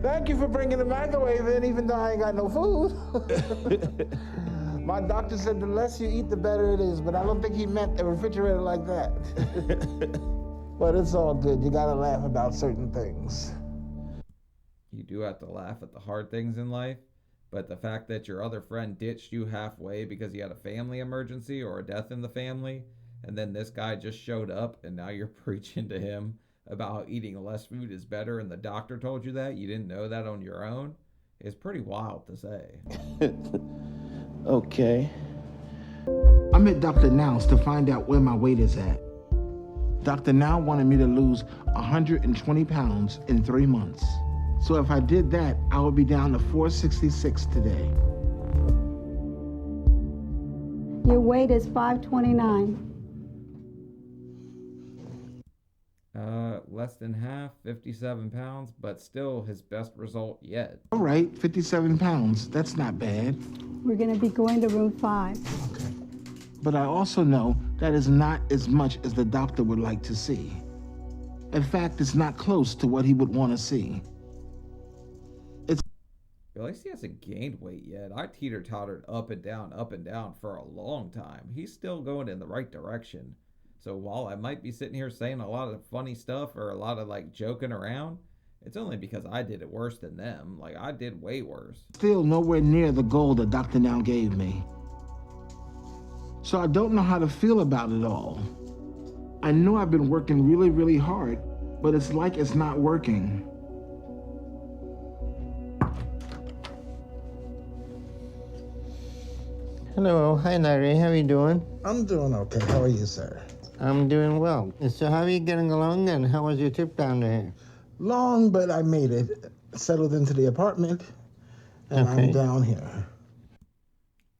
Thank you for bringing the microwave in, even though I ain't got no food. My doctor said the less you eat, the better it is, but I don't think he meant the refrigerator like that. But it's all good. You gotta laugh about certain things. You do have to laugh at the hard things in life, but the fact that your other friend ditched you halfway because he had a family emergency or a death in the family, and then this guy just showed up and now you're preaching to him about how eating less food is better and the doctor told you that, you didn't know that on your own, is pretty wild to say. Okay. I'm at Dr. Now's to find out where my weight is at. Dr. Now wanted me to lose 120 pounds in 3 months. So if I did that, I would be down to 466 today. Your weight is 529. Less than half, 57 pounds, but still his best result yet. All right, 57 pounds. That's not bad. We're going to be going to room 5. Okay. But I also know that is not as much as the doctor would like to see. In fact, it's not close to what he would want to see. At least he hasn't gained weight yet. I teeter-tottered up and down for a long time. He's still going in the right direction. So while I might be sitting here saying a lot of funny stuff or a lot of joking around, it's only because I did it worse than them. I did way worse. Still nowhere near the goal that Dr. Now gave me. So I don't know how to feel about it all. I know I've been working really, really hard, but it's like it's not working. Hello, hi Larry, how are you doing? I'm doing okay. How are you, sir? I'm doing well. So how are you getting along and how was your trip down there? Long, but I made it. Settled into the apartment, and Okay. I'm down here.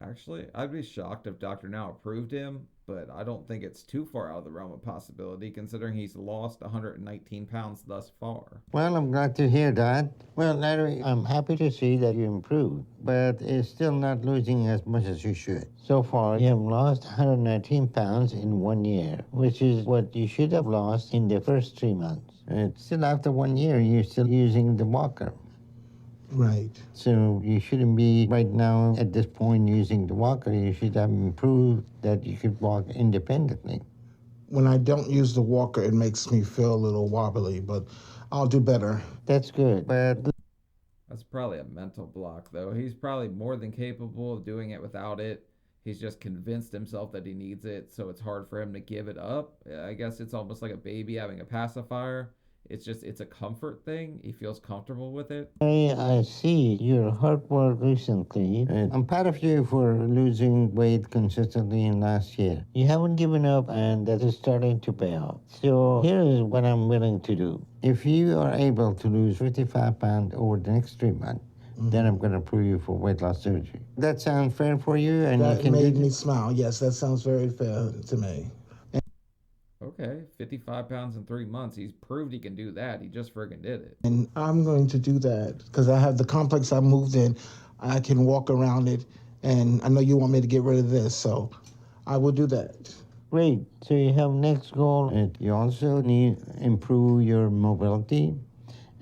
Actually, I'd be shocked if Dr. Now approved him, but I don't think it's too far out of the realm of possibility considering he's lost 119 pounds thus far. Well, I'm glad to hear that. Well, Larry, I'm happy to see that you improved, but it's still not losing as much as you should. So far, you have lost 119 pounds in 1 year, which is what you should have lost in the first 3 months. And still after 1 year, you're still using the walker. Right. So you shouldn't be right now at this point using the walker. You should have improved that you could walk independently. When I don't use the walker, it makes me feel a little wobbly, but I'll do better. That's good, but That's probably a mental block, though. He's probably more than capable of doing it without it. He's just convinced himself that he needs it, so it's hard for him to give it up. I guess it's almost like a baby having a pacifier. It's a comfort thing. He feels comfortable with it. I see your hard work recently. I'm proud of you for losing weight consistently in last year. You haven't given up, and that is starting to pay off. So here is what I'm willing to do. If you are able to lose 55 pounds over the next 3 months, then I'm going to approve you for weight loss surgery. That sounds fair for you? And That you can made me smile. Yes, that sounds very fair to me. Okay, 55 pounds in 3 months. He's proved he can do that. He just friggin' did it. And I'm going to do that because I have the complex I moved in. I can walk around it, and I know you want me to get rid of this, so I will do that. Great. So you have next goal. And you also need to improve your mobility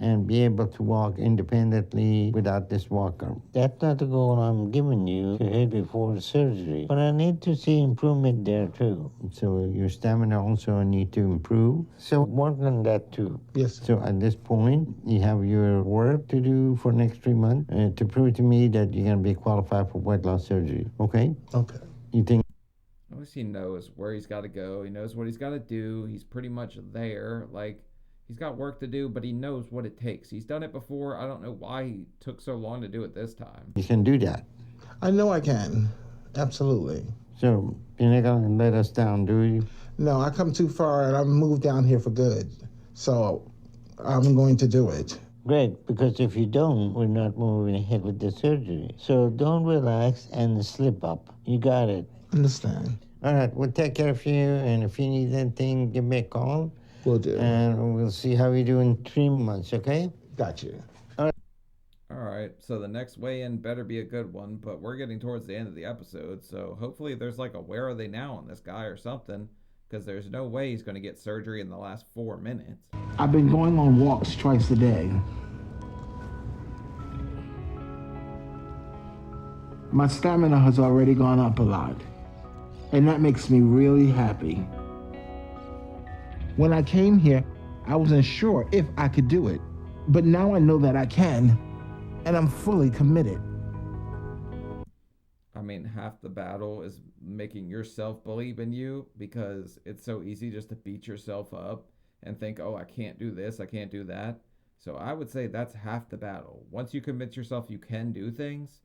and be able to walk independently without this walker. That's not the goal I'm giving you to hit before surgery, but I need to see improvement there too. So your stamina also need to improve. So work on that too. Yes. So at this point, you have your work to do for next 3 months to prove to me that you're gonna be qualified for weight loss surgery. Okay? Okay. You think? At least he knows where he's got to go. He knows what he's got to do. He's pretty much there. Like, he's got work to do, but he knows what it takes. He's done it before. I don't know why he took so long to do it this time. You can do that. I know I can. Absolutely. So you're not gonna let us down, do you? No, I come too far and I've moved down here for good. So I'm going to do it. Great, because if you don't, we're not moving ahead with the surgery. So don't relax and slip up. You got it. Understand. All right, we'll take care of you, and if you need anything, give me a call. Will do. And we'll see how we do in 3 months, okay? Got you. All right, so the next weigh-in better be a good one, but we're getting towards the end of the episode, so hopefully there's like a where are they now on this guy or something, because there's no way he's going to get surgery in the last 4 minutes. I've been going on walks twice a day. My stamina has already gone up a lot, and that makes me really happy. When I came here, I wasn't sure if I could do it, but now I know that I can, and I'm fully committed. I mean, half the battle is making yourself believe in you, because it's so easy just to beat yourself up and think, oh, I can't do this, I can't do that. So I would say that's half the battle. Once you convince yourself you can do things,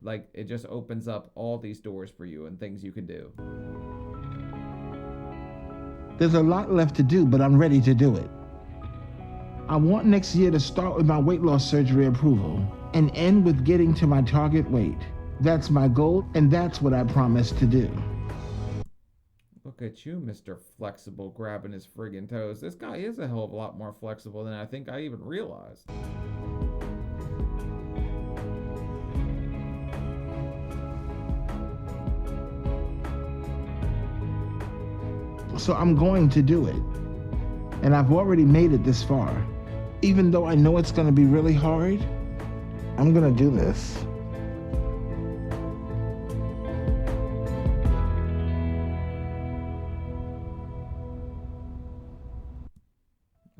like, it just opens up all these doors for you and things you can do. There's a lot left to do, but I'm ready to do it. I want next year to start with my weight loss surgery approval and end with getting to my target weight. That's my goal, and that's what I promised to do. Look at you, Mr. Flexible, grabbing his friggin' toes. This guy is a hell of a lot more flexible than I think I even realized. So I'm going to do it. And I've already made it this far. Even though I know it's going to be really hard, I'm going to do this.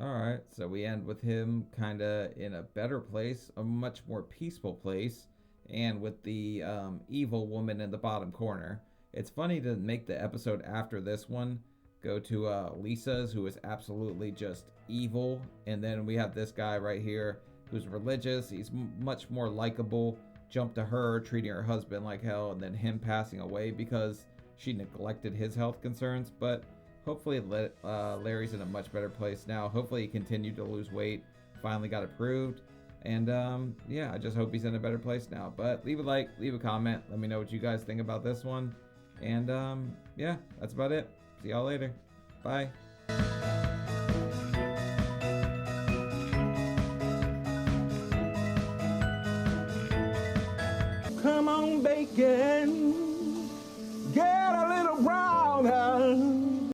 Alright, so we end with him kind of in a better place, a much more peaceful place, and with the evil woman in the bottom corner. It's funny to make the episode after this one go to Lisa's, who is absolutely just evil, and then we have this guy right here who's religious. He's much more likable. Jump to her treating her husband like hell, and then him passing away because she neglected his health concerns. But hopefully Larry's in a much better place now. Hopefully he continued to lose weight, finally got approved, And yeah, I just hope he's in a better place now. But leave a like, leave a comment. Let me know what you guys think about this one. And yeah, that's about it. See y'all later. Bye.